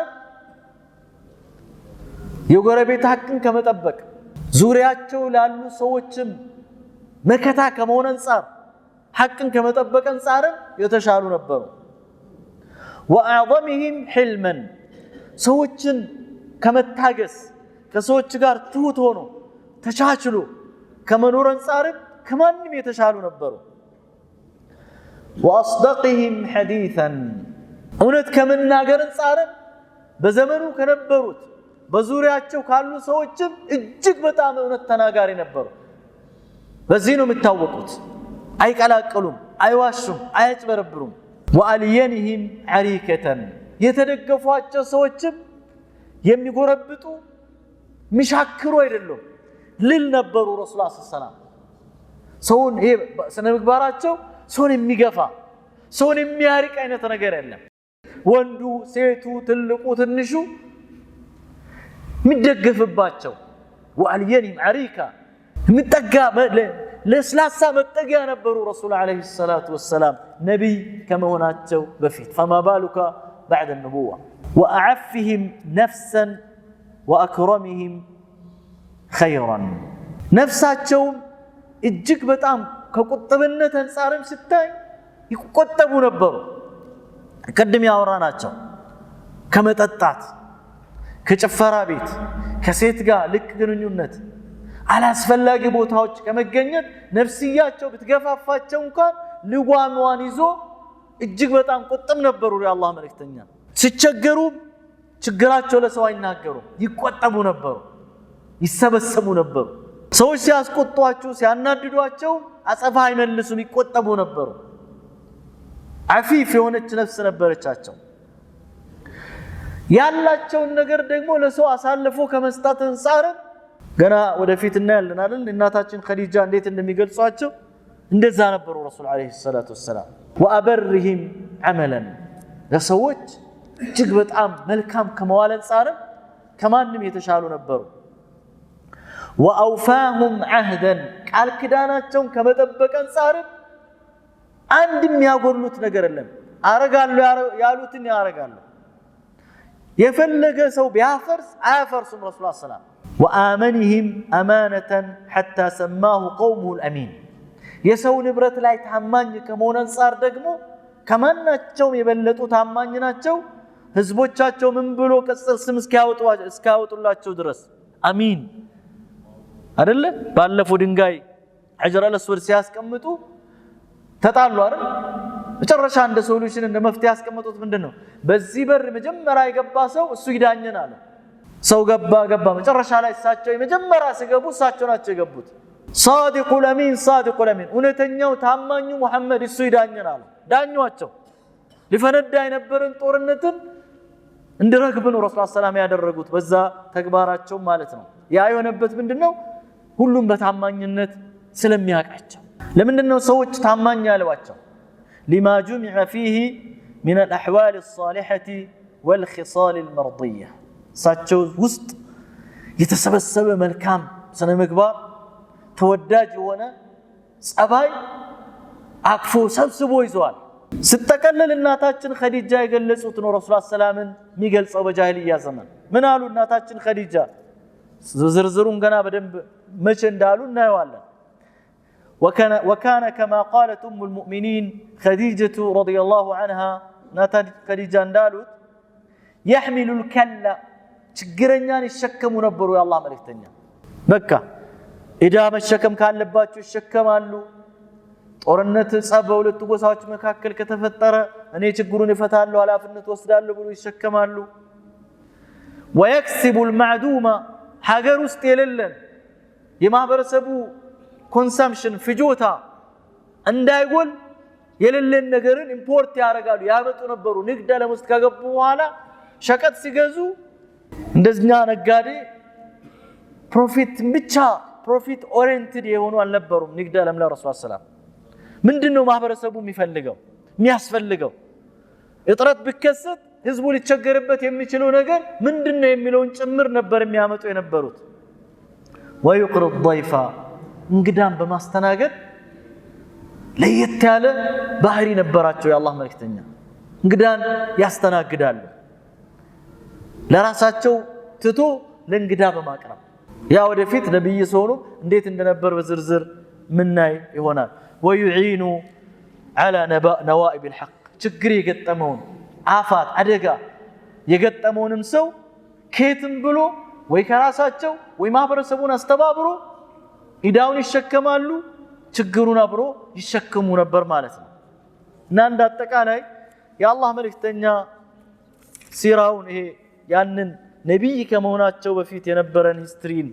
የጎረቤት ሐቅን ከመጠበቅ ዙሪያቸው ላሉ ሰዎችም መከታ ከመሆን አንፃር ሐቅን ከመጠበቅ አንፃር የተሻሉ ነበሩ واعظمهم حلما ሰዎችን ከመታገስ ከሰዎች ጋር ትሁት ሆኖ ተቻችሎ ከመኖር አንፃር ከማንም የተሻሉ ነበሩ واصدقهم حديثا እውነት ከመናገር አንፃር በዘመኑ ከነበሩት በዙሪያቸው ካሉ ሰዎችም እጅግ በጣም እውነት ተናጋሪ ነበሩ። በዚህ ነው የሚታወቁት። አይቀላቀሉም፣ አይዋሹም፣ አያጭበረብሩም። ወአልየንህም ዐሪከተን የተደገፏቸው ሰዎችም የሚጎረብጡ ሚሻክሩ አይደሉም፣ ልል ነበሩ። ረሱል ሰለላሁ ሰውን ይሄ ስነ ምግባራቸው ሰውን የሚገፋ ሰውን የሚያርቅ አይነት ነገር የለም። ወንዱ ሴቱ ትልቁ ትንሹ የሚደገፍባቸው ወአልየንህም ዐሪካ የሚጠጋ ለስላሳ መጠጊያ ነበሩ ረሱል ዓለይሂ ሰላቱ ወሰላም ነቢይ ከመሆናቸው በፊት። ፈማ ባሉከ ባዕደ ኑቡዋ ወአዐፍህም ነፍሰን ወአክረምህም ኸይራን ነፍሳቸውም እጅግ በጣም ከቁጥብነት አንጻርም ስታይ ይቆጠቡ ነበሩ። ቅድም ያወራናቸው ከመጠጣት፣ ከጭፈራ ቤት፣ ከሴት ጋር ልክ ግንኙነት፣ አላስፈላጊ ቦታዎች ከመገኘት ነፍስያቸው ብትገፋፋቸው እንኳን ልጓሟን ይዞ እጅግ በጣም ቁጥብ ነበሩ። የአላህ መልእክተኛ ሲቸገሩ ችግራቸው ለሰው አይናገሩም፣ ይቆጠቡ ነበሩ፣ ይሰበሰቡ ነበሩ። ሰዎች ሲያስቆጧቸው ሲያናድዷቸው አጸፋ አይመልሱም፣ ይቆጠቡ ነበሩ። አፊፍ የሆነች ነፍስ ነበረቻቸው። ያላቸውን ነገር ደግሞ ለሰው አሳልፎ ከመስጠት አንፃር ገና ወደፊት እናያለን አይደል? እናታችን ኸዲጃ እንዴት እንደሚገልጿቸው እንደዛ ነበሩ ረሱል ዓለይሂ ሰላቱ ወሰላም። ወአበርህም ዐመለን ለሰዎች እጅግ በጣም መልካም ከመዋል አንፃር ከማንም የተሻሉ ነበሩ። ወአውፋሁም ዐህደን ቃል ኪዳናቸውን ከመጠበቅ አንፃር አንድም ያጎሉት ነገር የለም። አረጋለሁ ያሉትን ያረጋሉ። የፈለገ ሰው ቢያፈርስ አያፈርሱም ረሱል ሰለላሁ ወአመንህም አማነተን ሐታ ሰማሁ ቀውሙሁ አልአሚን የሰው ንብረት ላይ ታማኝ ከመሆን አንፃር ደግሞ ከማናቸውም የበለጡ ታማኝ ናቸው። ህዝቦቻቸው ምን ብሎ ቅጽል ስም እስኪያወጡላቸው ድረስ አሚን አይደለ? ባለፈው ድንጋይ ሐጀር አልአስወድ ሲያስቀምጡ ተጣሉ አይደል? መጨረሻ እንደ ሶሉሽን እንደ መፍትሄ ያስቀመጡት ምንድነው? በዚህ በር መጀመሪያ የገባ ሰው እሱ ይዳኘን አለ። ሰው ገባ መጨረሻ ላይ እሳቸው የመጀመሪያ ሲገቡ እሳቸው ናቸው የገቡት። صادقul አሚን صادقul አሚን እውነተኛው ታማኙ መሐመድ እሱ ይዳኘን አለ። ዳኟቸው። ሊፈነዳ የነበረን ጦርነትን እንዲረግብ ነው ረሱል ሰላም ያደረጉት በዛ ተግባራቸው ማለት ነው። ያ የሆነበት ምንድነው? ሁሉም በታማኝነት ስለሚያውቃቸው። ለምንድነው ሰዎች ታማኝ ያሏቸው? لما جمع فيه من الأحوال الصالحة والخصال المرضية እሳቸው ውስጥ የተሰበሰበ መልካም ስነ ምግባር ተወዳጅ የሆነ ጸባይ አቅፎ ሰብስቦ ይዟል። ስተቀለል እናታችን ኸዲጃ የገለጹት ነው ረሱል ሰላምን የሚገልጸው በጃሂልያ ዘመን ምን አሉ እናታችን ኸዲጃ? ዝርዝሩን ገና በደንብ መቼ እንዳሉ እናየዋለን። وكان كما قالت أم المؤمنين خديجة رضي الله عنها ناتن خديجة اندالوت يحمل الكلا ችግረኛን ይሸከሙ ነበሩ የአላህ መልእክተኛ። በቃ ኢዳ መሸከም ካለባቸው ይሸከማሉ። ጦርነት ጸብ በሁለት ጎሳዎች መካከል ከተፈጠረ እኔ ችግሩን እፈታለሁ ኃላፊነት ወስዳለሁ ብሎ ይሸከማሉ። ويكسب المعدوم ሀገር ውስጥ የሌለን የማህበረሰቡ ኮንሰምፕሽን ፍጆታ እንዳይጎል የሌለን ነገርን ኢምፖርት ያደርጋሉ ያመጡ ነበሩ። ንግድ ዓለም ውስጥ ከገቡ በኋላ ሸቀጥ ሲገዙ እንደኛ ነጋዴ ፕሮፊት ኦሪየንትድ የሆኑ አልነበሩም። ንግድ ዓለም ላይ ረሱል ሰለላሁ ምንድነው ማህበረሰቡ የሚፈልገው የሚያስፈልገው? እጥረት ቢከሰት ህዝቡ ሊቸገርበት የሚችለው ነገር ምንድነው የሚለውን ጭምር ነበር የሚያመጡ የነበሩት። ويقر الضيف እንግዳን በማስተናገድ ለየት ያለ ባህሪ ነበራቸው የአላህ መልእክተኛ። እንግዳን ያስተናግዳሉ ለራሳቸው ትቶ ለእንግዳ በማቅረብ ያ ወደፊት ነብይ ሲሆኑ እንዴት እንደነበር በዝርዝር ምናይ ይሆናል። ويعين على نوائب الحق ችግር የገጠመውን አፋት አደጋ የገጠመውንም ሰው ከየትም ብሎ ወይ ከራሳቸው ወይ ማህበረሰቡን አስተባብሮ ኢዳውን ይሸከማሉ፣ ችግሩን አብሮ ይሸከሙ ነበር ማለት ነው። እና እንደ አጠቃላይ የአላህ መልእክተኛ ሲራውን ይሄ ያንን نبي كموناتشو بفيت ينبرن هسترين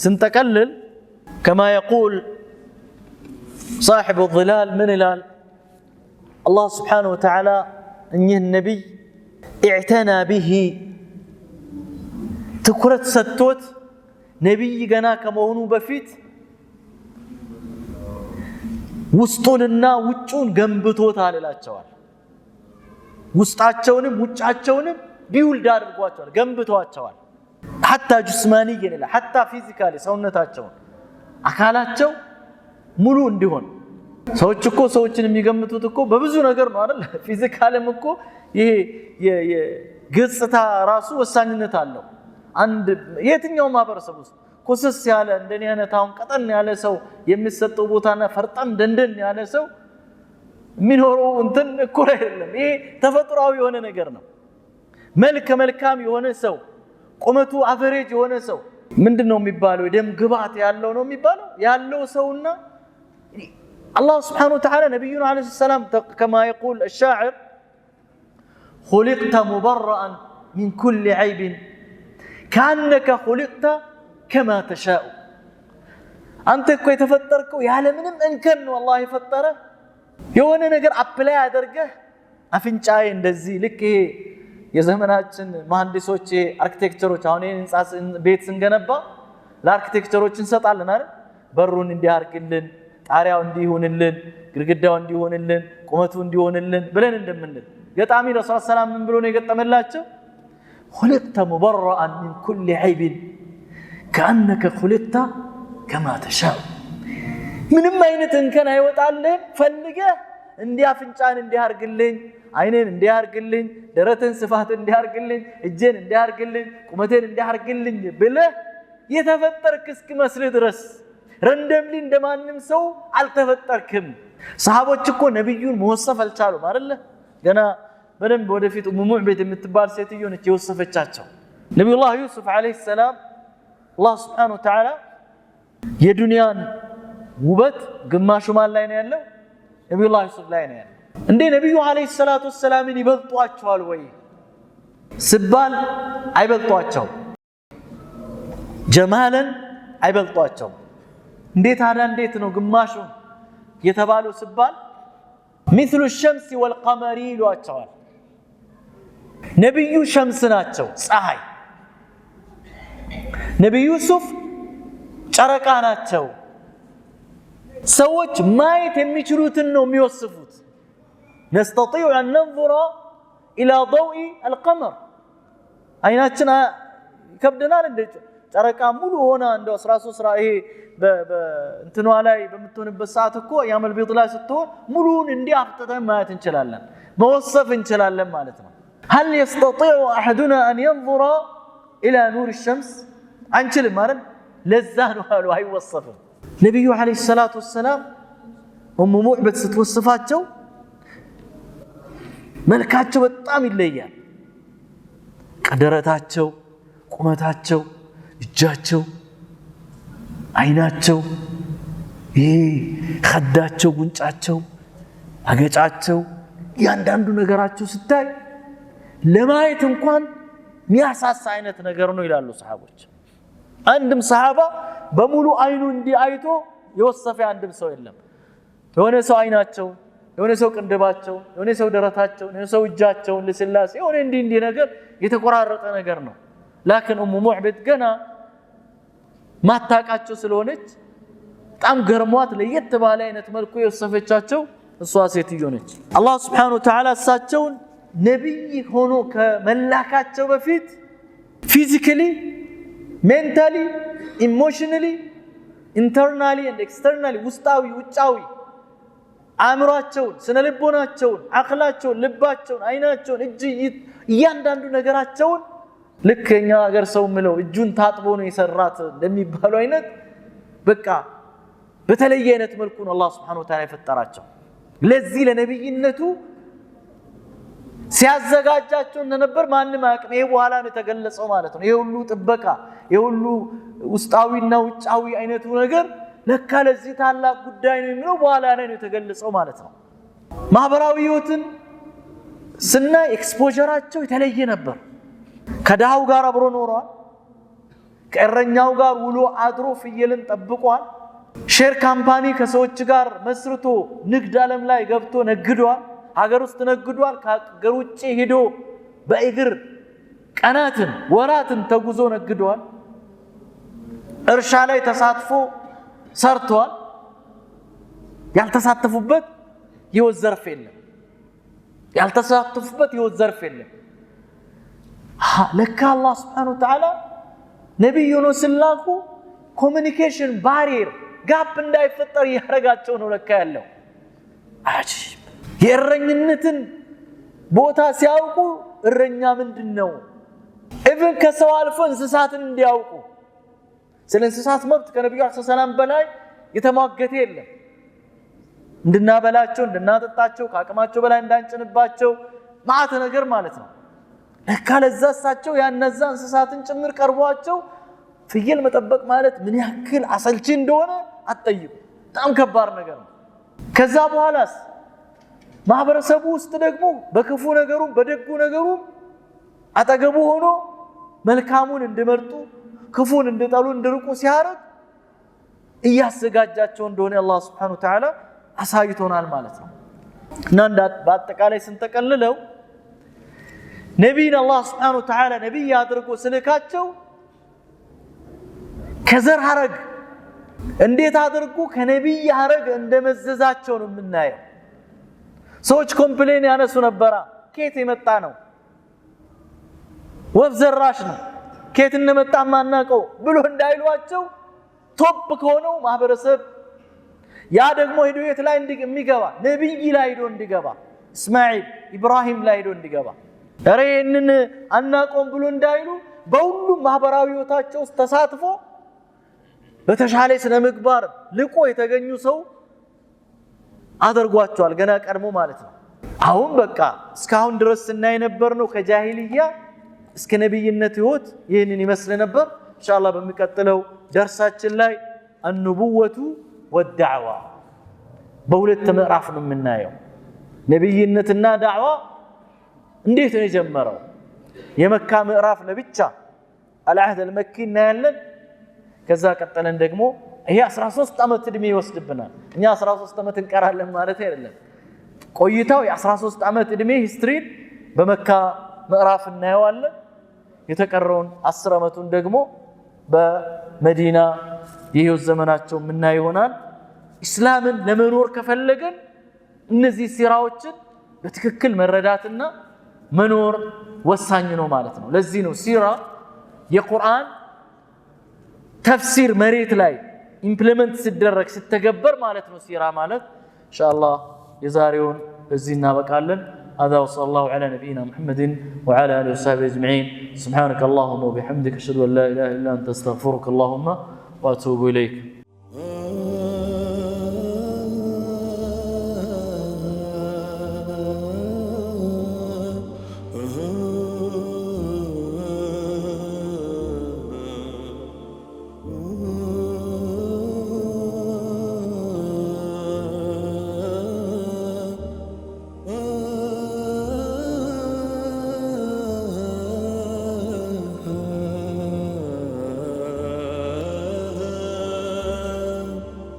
سنتقلل كما يقول صاحب الظلال من الال الله سبحانه وتعالى أن النبي اعتنى به تكرت ستوت نبي جنا كمونو بفيت وسطولنا وجون جنبتوت على الأشوال وسطاتشونم وجهاتشونم بيول دار بقواتشوال جنبتواتشوال حتى جسمانيا لا حتى فيزيكالي سونتاتشون أكالاتشو ሙሉ እንዲሆን ሰዎች እኮ ሰዎችን የሚገምቱት እኮ በብዙ ነገር ነው አይደል ፊዚካልም እኮ ይሄ የገጽታ ራሱ ወሳኝነት አለው አንድ የትኛው ማህበረሰብ ውስጥ ኮሰስ ያለ እንደኔ አይነታውን ቀጠን ያለ ሰው የሚሰጠው ቦታና ፈርጠም ደንደን ያለ ሰው የሚኖረው እንትን እኮ አይደለም ይሄ ተፈጥሯዊ የሆነ ነገር ነው መልካም የሆነ ሰው ቁመቱ አቨሬጅ የሆነ ሰው ምንድነው የሚባለው ደም ግባት ያለው ነው የሚባለው ያለው ሰውና الله سبحانه وتعالى نبينا عليه السلام كما يقول الشاعر خلقت مبرأ من كل عيب كأنك خلقت كما تشاء أنت كوي تفتركو يا لمنم أنكن والله فتره يوانا نقر أبلا درجة أفنشاي اندزي لك يا زماناتشن مهندسوچ اركتكتشروچ አሁን እንጻስ ቤት ስንገነባ ለአርክቴክቸሮች እንሰጣለን አይደል በሩን እንዲያርግልን ጣሪያው እንዲሆንልን ግድግዳው እንዲሆንልን ቁመቱ እንዲሆንልን ብለን እንደምንል ገጣሚ ረሱል ሰለላሁ ዐለይሂ ወሰለም ብሎ ነው የገጠመላቸው خلقت مبرأ من كل عيب كأنك خلقت كما تشاء ምንም አይነት እንከን አይወጣልህ ፈልገህ እንዲያፍንጫን እንዲያርግልኝ አይኔን እንዲያርግልኝ ደረተን ስፋት እንዲያርግልኝ እጄን እንዲያርግልኝ ቁመቴን እንዲያርግልኝ ብለህ የተፈጠርክ እስኪመስልህ ድረስ ረንደምሊ እንደማንም ሰው አልተፈጠርክም ሰሃቦች እኮ ነብዩን መወሰፍ አልቻሉም አይደል ገና በደንብ ወደፊት ሙሙዕበት የምትባል ሴትዮ ነች የወሰፈቻቸው ነብዩላህ ዩሱፍ አለይሂ ሰላም አላህ Subhanahu Wa Ta'ala የዱንያን ውበት ግማሹ ማን ላይ ነው ያለው ነብዩላህ ዩሱፍ ላይ ነው ያለው እንዴ ነብዩ አለይሂ ሰላቱ ወሰላምን ይበልጧቸዋል ወይ ስባል አይበልጧቸው ጀማለን አይበልጧቸው እንዴት ነው ግማሹ የተባለው ስባል مثل الشمس والقمر ይሏቸዋል ነብዩ ሸምስ ናቸው ፀሐይ ነብዩ ዩሱፍ ጨረቃ ናቸው ሰዎች ማየት የሚችሉትን ነው የሚወስፉት نستطيع أن ننظر إلى ضوء القمر አይናችን ይከብደናል እንዴ ጨረቃ ሙሉ ሆና እንደው 13 ስራ ይሄ በእንትኗ ላይ በመተውንበት ሰዓት እኮ ያመል ቢጥ ላይ ስትሆን ሙሉን እንዲያፍጥተን ማየት እንችላለን መወሰፍ እንችላለን ማለት ነው هل يستطيع أحدنا أن ينظر إلى نور الشمس አንችልም ማለት ለዛ ነው አሉ አይወሰፍም ነብዩ አለይሂ ሰላቱ ወሰለም ሙዕበት ስትወስፋቸው መልካቸው በጣም ይለያል ቀደረታቸው ቁመታቸው እጃቸው አይናቸው خداቸው ጉንጫቸው አገጫቸው ያንዳንዱ ነገራቸው ስታይ ለማየት እንኳን ሚያሳሳ አይነት ነገር ነው ይላሉ ሰሃቦች አንድም ሰሃባ በሙሉ አይኑ እንዲያይቶ የወሰፈ አንድም ሰው የለም የሆነ ሰው አይናቸው የሆነ ሰው ቅንድባቸው የሆነ ሰው ደረታቸው የሆነ ሰው እጃቸው ለስላሴ የሆነ እንዲህ ነገር የተቆራረጠ ነገር ነው لكن ሙዕበት ገና ማታቃቸው ስለሆነች በጣም ገርሟት ለየት ባለ አይነት መልኩ የወሰፈቻቸው እሷ ሴትዮ ነች አላህ Subhanahu Wa Ta'ala እሳቸውን ነብይ ሆኖ ከመላካቸው በፊት physically mentally emotionally internally and externally ውስጣዊ ውጫዊ አእምሮአቸውን ስነልቦናቸውን አክላቸውን ልባቸውን አይናቸውን እያንዳንዱ ነገራቸውን ለከኛ ሀገር ሰው ምለው እጁን ታጥቦ ነው የሰራት እንደሚባለው አይነት በቃ በተለየ አይነት መልኩ ነው አላህ Subhanahu Wa Ta'ala የፈጠራቸው ለዚህ ለነብይነቱ ሲያዘጋጃቸው እንደነበር ማንንም አያውቅም ይሄ በኋላ ነው የተገለጸው ማለት ነው ይሄ ሁሉ ጥበቃ ይሄ ሁሉ ውስጣዊና ውጫዊ አይነቱ ነገር ለካ ለዚህ ታላቅ ጉዳይ ነው የሚለው በኋላ ላይ ነው የተገለጸው ማለት ነው ማህበራዊ ህይወትን ስናይ ኤክስፖዠራቸው የተለየ ነበር ከዳው ጋር አብሮ ኖሯል ከእረኛው ጋር ውሎ አድሮ ፍየልን ጠብቋል ሼር ካምፓኒ ከሰዎች ጋር መስርቶ ንግድ ዓለም ላይ ገብቶ ነግዷል ሀገር ውስጥ ነግዷል ከሀገር ውጪ ሄዶ በእግር ቀናትን ወራትን ተጉዞ ነግዷል እርሻ ላይ ተሳትፎ ሰርቷል ያልተሳተፉበት ህይወት ዘርፍ የለም ያልተሳተፉበት ህይወት ዘርፍ የለም ለካ አላህ Subhanahu Wa Ta'ala ነብዩን ስላኩ ኮሙኒኬሽን ባሪየር ጋፕ እንዳይፈጠር ያረጋቸው ነው ለካ ያለው አጂብ የእረኝነትን ቦታ ሲያውቁ እረኛ ምንድነው ኢቭን ከሰው አልፎ እንስሳትን እንዲያውቁ ስለ እንስሳት መብት ከነብዩ ሰለላሁ በላይ የተሟገተ የለም እንድናበላቸው እንድናጠጣቸው ከአቅማቸው በላይ እንዳንጭንባቸው ማአተ ነገር ማለት ነው ለካ ለዛሳቸው ያነዛ እንስሳትን ጭምር ቀርቧቸው ፍየል መጠበቅ ማለት ምን ያክል አሰልቺ እንደሆነ አትጠይቁ በጣም ከባድ ነገር ነው ከዛ በኋላስ ማህበረሰቡ ውስጥ ደግሞ በክፉ ነገሩም በደጉ ነገሩም አጠገቡ ሆኖ መልካሙን እንድመርጡ ክፉን እንድጠሉ እንድርቁ ሲያረግ እያዘጋጃቸው እንደሆነ አላህ Subhanahu Wa Ta'ala አሳይቶናል ማለት ነው እና በአጠቃላይ ስንተቀልለው ነብይን አላህ Subhanahu Wa Ta'ala ነብይ አድርጎ ስለካቸው ከዘር ሐረግ እንዴት አድርጎ ከነብይ ሐረግ እንደመዘዛቸው ነው የምናየው ሰዎች ኮምፕሌን ያነሱ ነበር ከየት የመጣ ነው ወፍ ዘራሽ ነው ከየት እንደመጣ ማናቀው ብሎ እንዳይሏቸው ቶፕ ከሆነው ማህበረሰብ ያ ደግሞ ሄዶ የት ላይ እንደሚገባ ነብይ ላይ ሄዶ እንዲገባ እስማኤል ኢብራሂም ላይ ሄዶ እንዲገባ ረየንን አናቆም ብሎ እንዳይሉ በሁሉም ማህበራዊ ህይወታቸው ተሳትፎ በተሻለ ስነ ምግባር ልቆ የተገኙ ሰው አድርጓቸዋል ገና ቀድሞ ማለት ነው አሁን በቃ እስካሁን ድረስ ስናይ ነበር ነው ከጃሂልያ እስከ ነብይነት ህይወት ይሄንን ይመስል ነበር ኢንሻአላህ በሚቀጥለው ደርሳችን ላይ አንቡወቱ ወዳዕዋ በሁለት ምዕራፍ ነው የምናየው ነብይነትና ዳዕዋ እንዴት ነው የጀመረው የመካ ምዕራፍ ለብቻ አልዓህድ አልመኪ እናያለን ከዛ ቀጠለን ደግሞ ይሄ 13 አመት እድሜ ይወስድብናል እኛ 13 አመት እንቀራለን ማለት አይደለም ቆይታው የ13 አመት እድሜ ሂስትሪ በመካ ምዕራፍ እናየዋለን የተቀረውን 10 አመቱን ደግሞ በመዲና የህይወት ዘመናቸው ምናይ ይሆናል እስላምን ለመኖር ከፈለገን እነዚህ ሲራዎችን በትክክል መረዳትና መኖር ወሳኝ ነው ማለት ነው ለዚህ ነው ሲራ የቁርአን ተፍሲር መሬት ላይ ኢምፕሊመንት ሲደረግ ሲተገበር ማለት ነው ሲራ ማለት ኢንሻአላህ የዛሬውን እዚህ እናበቃለን هذا وصلى الله على نبينا محمد وعلى اله وصحبه اجمعين سبحانك اللهم وبحمدك اشهد ان لا اله الا انت استغفرك اللهم واتوب اليك